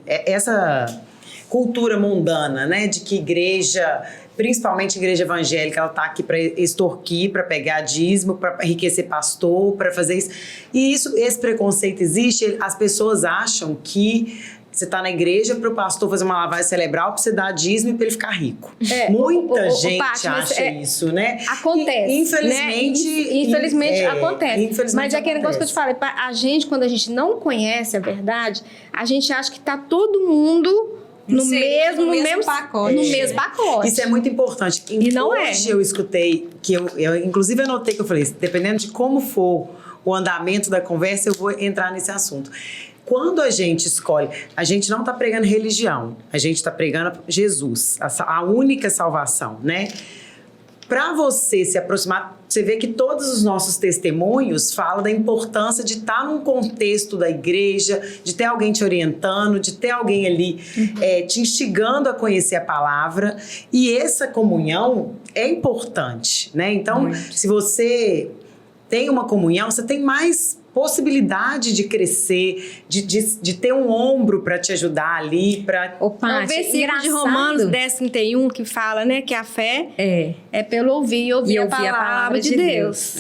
essa cultura mundana, né? De que igreja... Principalmente a igreja evangélica, ela tá aqui para extorquir, para pegar dízimo, para enriquecer pastor, para fazer isso. E esse preconceito existe. As pessoas acham que você tá na igreja para o pastor fazer uma lavagem cerebral, para você dar dízimo e para ele ficar rico. Muita gente Paty, acha isso, né? Acontece. Infelizmente acontece. Mas é aquele negócio que eu te falei, a gente, quando a gente não conhece a verdade, a gente acha que tá todo mundo... No mesmo pacote. No mesmo pacote. Isso é muito importante. E não hoje eu escutei, que eu inclusive anotei que eu falei, dependendo de como for o andamento da conversa, eu vou entrar nesse assunto. Quando a gente escolhe, a gente não está pregando religião, a gente está pregando Jesus, a única salvação, né? Para você se aproximar, você vê que todos os nossos testemunhos falam da importância de estar num contexto da igreja, de ter alguém te orientando, de ter alguém ali te instigando a conhecer a palavra. E essa comunhão é importante, né? Então, se você tem uma comunhão, você tem mais possibilidade de crescer, de ter um ombro para te ajudar ali, para... O versículo de Romanos 10:31 que fala, né, que a fé é pelo ouvir e ouvir a palavra de Deus.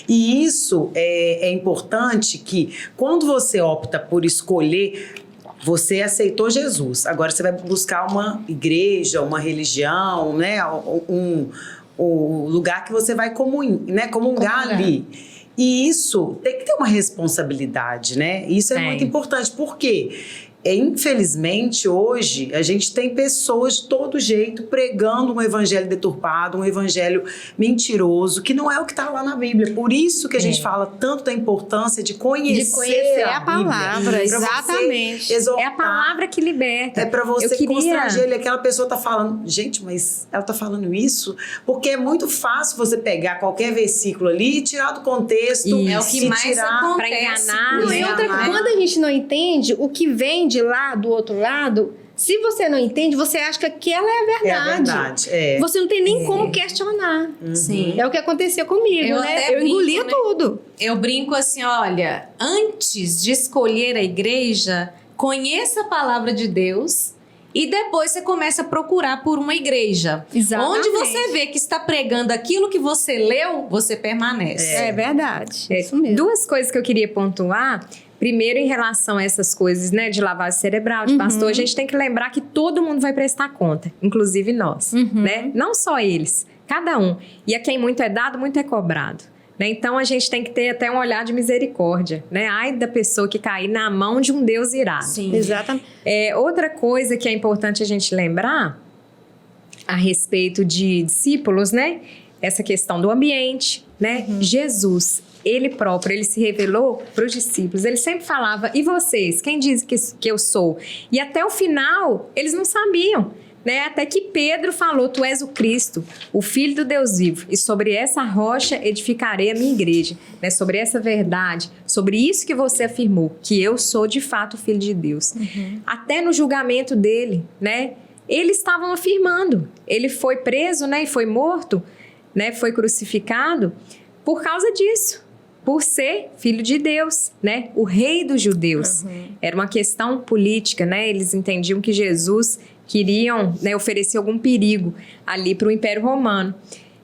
E isso é importante que quando você opta por escolher, você aceitou Jesus, agora você vai buscar uma igreja, uma religião, né, um lugar que você vai comungar ali. E isso tem que ter uma responsabilidade, né? Isso é muito importante. Por quê? Infelizmente, hoje, a gente tem pessoas de todo jeito pregando um evangelho deturpado, um evangelho mentiroso, que não é o que está lá na Bíblia. Por isso que a gente fala tanto da importância de conhecer a palavra. Exatamente. É a palavra que liberta. É para você constranger ele. Aquela pessoa está falando, gente, mas ela está falando isso? Porque é muito fácil você pegar qualquer versículo ali e tirar do contexto. Isso. É o que mais acontece. Para enganar. Quando a gente não entende o que vem de lá, do outro lado, se você não entende, você acha que aquela é a verdade. É a verdade, Você não tem nem como questionar. Sim. É o que aconteceu comigo, né? Eu engolia tudo. Eu brinco assim, olha, antes de escolher a igreja, conheça a palavra de Deus e depois você começa a procurar por uma igreja. Exatamente. Onde você vê que está pregando aquilo que você leu, você permanece. É verdade. É isso mesmo. Duas coisas que eu queria pontuar. Primeiro, em relação a essas coisas, né, de lavagem cerebral, de pastor, a gente tem que lembrar que todo mundo vai prestar conta, inclusive nós, né? Não só eles, cada um. E a quem muito é dado, muito é cobrado. Né? Então, a gente tem que ter até um olhar de misericórdia, né? Ai da pessoa que cair na mão de um Deus irado. Sim, exatamente. Outra coisa que é importante a gente lembrar a respeito de discípulos, né? Essa questão do ambiente, né? Jesus, ele próprio, ele se revelou para os discípulos. Ele sempre falava, e vocês? Quem diz que eu sou? E até o final, eles não sabiam. Né? Até que Pedro falou, tu és o Cristo, o Filho do Deus vivo, e sobre essa rocha edificarei a minha igreja, né? Sobre essa verdade, sobre isso que você afirmou, que eu sou de fato o Filho de Deus. Até no julgamento dele, né? Eles estavam afirmando, ele foi preso, né? E foi morto, né? Foi crucificado por causa disso, por ser filho de Deus, né? O rei dos judeus. Era uma questão política, né? Eles entendiam que Jesus queriam, né, oferecer algum perigo ali para o Império Romano.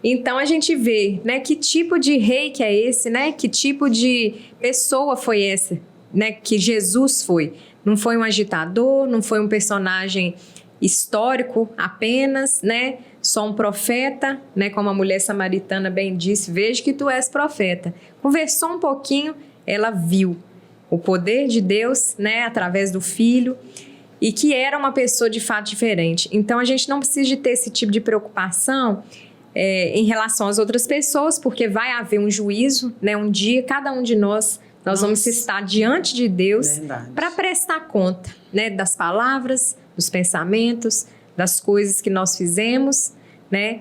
Então a gente vê, né, que tipo de rei que é esse, né? Que tipo de pessoa foi essa, né? Que Jesus foi. Não foi um agitador, não foi um personagem histórico apenas, né? Só um profeta, né? Como a mulher samaritana bem disse, vejo que tu és profeta. Conversou um pouquinho, ela viu o poder de Deus, né? Através do Filho, e que era uma pessoa de fato diferente. Então, a gente não precisa de ter esse tipo de preocupação em relação às outras pessoas, porque vai haver um juízo, né? Um dia, cada um de nós vamos estar diante de Deus para prestar conta, né? Das palavras, dos pensamentos, das coisas que nós fizemos, né?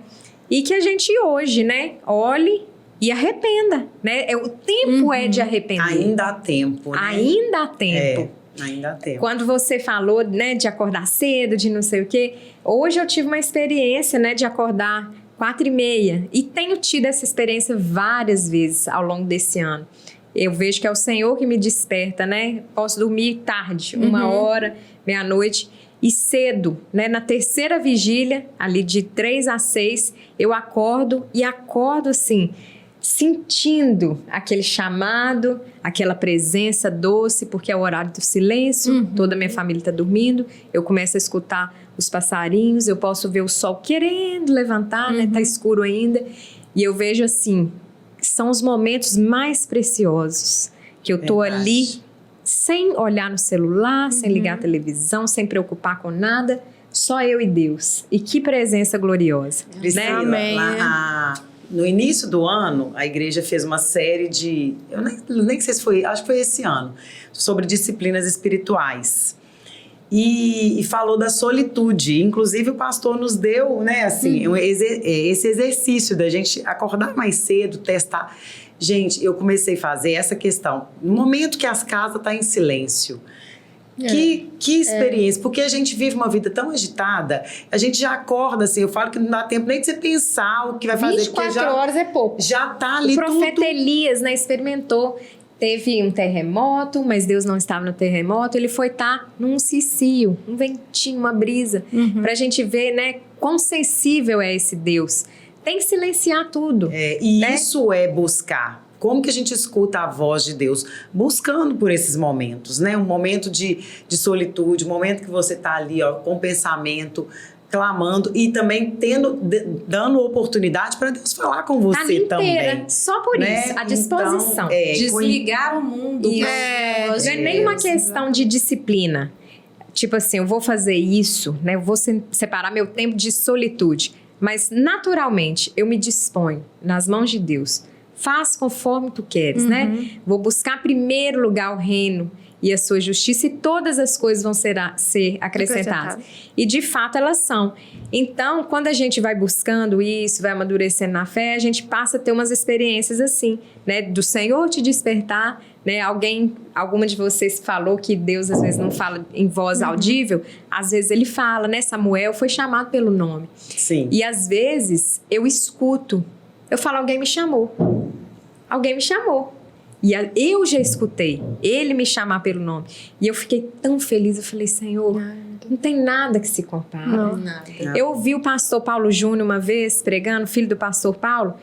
E que a gente hoje, né? Olhe e arrependa, né? O tempo é de arrepender. Ainda há tempo, né? Ainda há tempo. Ainda há tempo. Quando você falou, né, de acordar cedo, de não sei o quê, hoje eu tive uma experiência, né, de acordar 4h30 e tenho tido essa experiência várias vezes ao longo desse ano. Eu vejo que é o Senhor que me desperta, né? Posso dormir tarde, 1h, meia-noite, e cedo, né? Na terceira vigília, ali de 3 às 6, eu acordo assim, sentindo aquele chamado, aquela presença doce, porque é o horário do silêncio, toda a minha família está dormindo, eu começo a escutar os passarinhos, eu posso ver o sol querendo levantar, né? Tá escuro ainda, e eu vejo assim, são os momentos mais preciosos, que eu tô ali, sem olhar no celular, sem ligar a televisão, sem preocupar com nada, só eu e Deus. E que presença gloriosa. Priscila, né? No início do ano, a igreja fez uma série de... Eu nem sei se foi... Acho que foi esse ano. Sobre disciplinas espirituais. E falou da solitude. Inclusive, o pastor nos deu, né, assim, esse exercício da gente acordar mais cedo, testar. Gente, eu comecei a fazer essa questão. No momento que as casas estão em silêncio... Que experiência, porque a gente vive uma vida tão agitada, a gente já acorda assim, eu falo que não dá tempo nem de você pensar o que vai fazer. 24 horas é pouco. Já tá ali tudo. O profeta tudo. Elias, né, experimentou, teve um terremoto, mas Deus não estava no terremoto, ele foi estar num cicio, um ventinho, uma brisa, pra gente ver, né, quão sensível é esse Deus. Tem que silenciar tudo. Né? Isso é buscar. Como que a gente escuta a voz de Deus? Buscando por esses momentos, né? Um momento de solitude, um momento que você está ali, ó, com pensamento, clamando e também dando oportunidade para Deus falar com você também. Só por isso, a disposição. Então, desligar o mundo. Não é nenhuma questão de disciplina. Tipo assim, eu vou fazer isso, né? Eu vou separar meu tempo de solitude. Mas, naturalmente, eu me disponho nas mãos de Deus. Faz conforme tu queres, né? Vou buscar em primeiro lugar o reino e a sua justiça e todas as coisas vão ser acrescentadas. E de fato elas são. Então, quando a gente vai buscando isso, vai amadurecendo na fé, a gente passa a ter umas experiências assim, né? Do Senhor te despertar, né? Alguma de vocês falou que Deus às vezes não fala em voz audível, às vezes ele fala, né? Samuel foi chamado pelo nome. Sim. E às vezes eu escuto, eu falo, alguém me chamou. Alguém me chamou. E eu já escutei ele me chamar pelo nome. E eu fiquei tão feliz. Eu falei, Senhor, não tem nada que se compara. Não. Eu ouvi o pastor Paulo Júnior uma vez pregando, filho do pastor Paulo,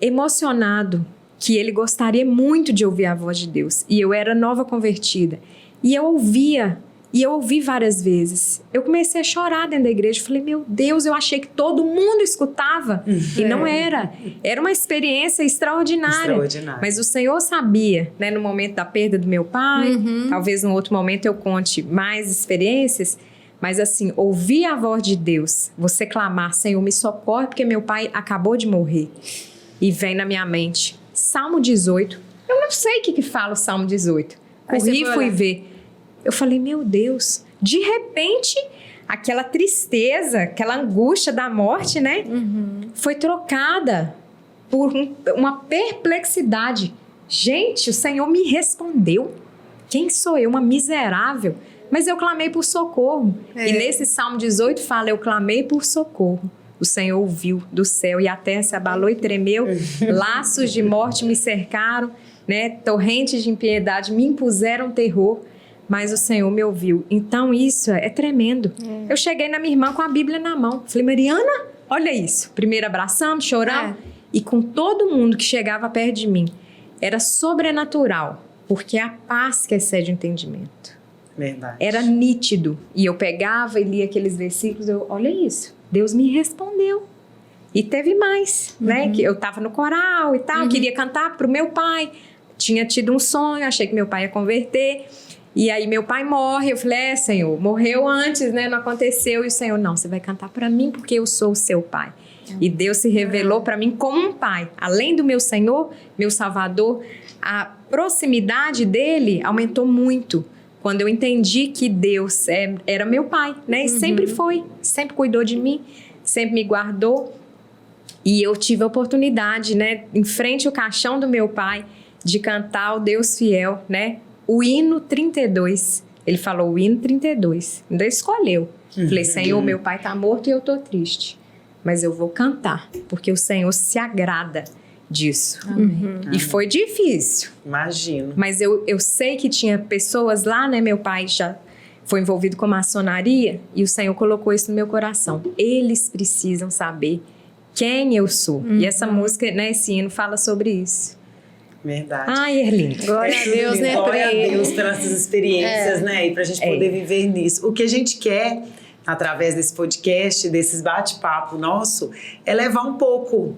emocionado, que ele gostaria muito de ouvir a voz de Deus. E eu era nova convertida. E eu ouvi várias vezes. Eu comecei a chorar dentro da igreja. Falei, meu Deus, eu achei que todo mundo escutava. E não era. Era uma experiência extraordinária. Mas o Senhor sabia, né, no momento da perda do meu pai. Talvez num outro momento eu conte mais experiências. Mas assim, ouvir a voz de Deus, você clamar, Senhor, me socorre, porque meu pai acabou de morrer. E vem na minha mente, Salmo 18. Eu não sei o que fala o Salmo 18. Corri e fui ver. Eu falei, meu Deus, de repente, aquela tristeza, aquela angústia da morte, né? Foi trocada por uma perplexidade. Gente, o Senhor me respondeu. Quem sou eu? Uma miserável. Mas eu clamei por socorro. E nesse Salmo 18 fala, eu clamei por socorro. O Senhor ouviu do céu e a terra se abalou e tremeu. Laços de morte me cercaram, né? Torrentes de impiedade me impuseram terror. Mas o Senhor me ouviu. Então isso é tremendo. Eu cheguei na minha irmã com a Bíblia na mão. Falei, Mariana, olha isso. Primeiro abraçamos, choramos. E com todo mundo que chegava perto de mim. Era sobrenatural. Porque é a paz que excede o entendimento. Verdade. Era nítido. E eu pegava e lia aqueles versículos. Olha isso. Deus me respondeu. E teve mais, né? Que eu estava no coral e tal. Queria cantar para o meu pai. Tinha tido um sonho. Achei que meu pai ia converter. E aí meu pai morre, eu falei, Senhor, morreu antes, né? Não aconteceu. E o Senhor, não, você vai cantar para mim porque eu sou o seu pai. E Deus se revelou para mim como um pai. Além do meu Senhor, meu Salvador, a proximidade dele aumentou muito. Quando eu entendi que Deus era meu pai, né? E sempre foi, sempre cuidou de mim, sempre me guardou. E eu tive a oportunidade, né? Em frente ao caixão do meu pai, de cantar o Deus Fiel, né? O hino 32. Ele falou o hino 32. Ainda escolheu. Falei, Senhor, meu pai tá morto e eu tô triste. Mas eu vou cantar, porque o Senhor se agrada disso. E foi difícil. Imagino. Mas eu sei que tinha pessoas lá, né? Meu pai já foi envolvido com maçonaria e o Senhor colocou isso no meu coração. Eles precisam saber quem eu sou. E essa música, né? Esse hino fala sobre isso. Verdade. Ai, Erline. Glória a Deus, né? Glória a Deus pelas essas experiências, né? E pra gente poder viver nisso. O que a gente quer, através desse podcast, desses bate-papo nosso, é levar um pouco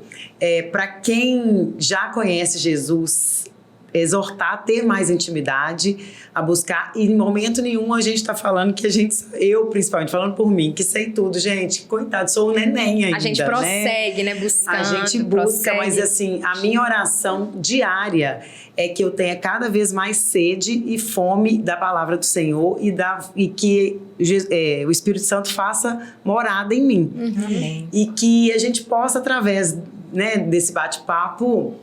para quem já conhece Jesus, exortar a ter mais intimidade, a buscar, e em momento nenhum a gente tá falando que eu principalmente, falando por mim, que sei tudo, gente, coitado, sou um neném ainda, a gente prossegue, né, buscando, a gente busca, mas assim, a minha oração diária é que eu tenha cada vez mais sede e fome da palavra do Senhor e que o Espírito Santo faça morada em mim. Amém. E que a gente possa, através, né, desse bate-papo,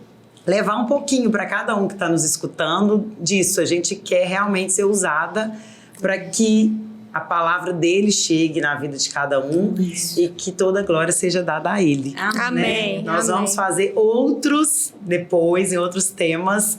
levar um pouquinho para cada um que está nos escutando disso. A gente quer realmente ser usada para que a palavra dele chegue na vida de cada um e que toda a glória seja dada a ele. Amém. Né? Nós vamos fazer outros depois, em outros temas,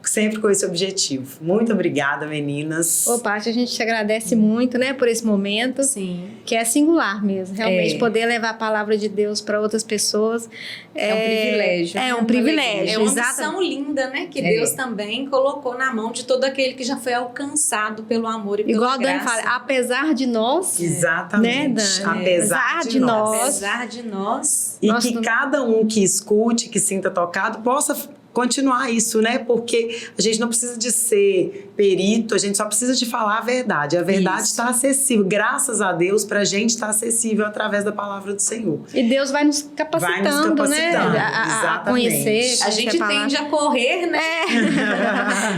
sempre com esse objetivo. Muito obrigada, meninas. Ô, Paty, a gente te agradece muito, né, por esse momento. Sim. Que é singular mesmo. Realmente, poder levar a palavra de Deus para outras pessoas. É um privilégio. É um privilégio. É uma missão linda, né? Que Deus também colocou na mão de todo aquele que já foi alcançado pelo amor e pela Igual a graça. Dani fala, apesar de nós. Exatamente. Né, Dani? Apesar de nós. Apesar de nós. E que cada um que escute, que sinta tocado, possa continuar isso, né? Porque a gente não precisa de ser perito, a gente só precisa de falar a verdade. A verdade está acessível. Graças a Deus, pra gente está acessível através da palavra do Senhor. E Deus vai nos capacitando, né? A conhecer. A gente tende a correr, né?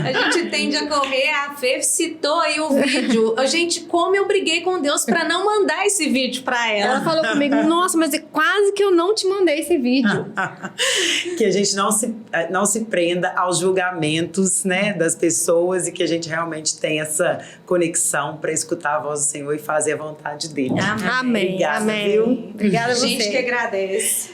A gente tende a correr. A Fê citou aí o vídeo. Gente, como eu briguei com Deus pra não mandar esse vídeo pra ela. Ela falou comigo, nossa, mas é quase que eu não te mandei esse vídeo. Que a gente não se prenda aos julgamentos, né, das pessoas e que a gente realmente tenha essa conexão para escutar a voz do Senhor e fazer a vontade dele. Amém. Obrigada, Amém. viu? Obrigada a você. A gente que agradece.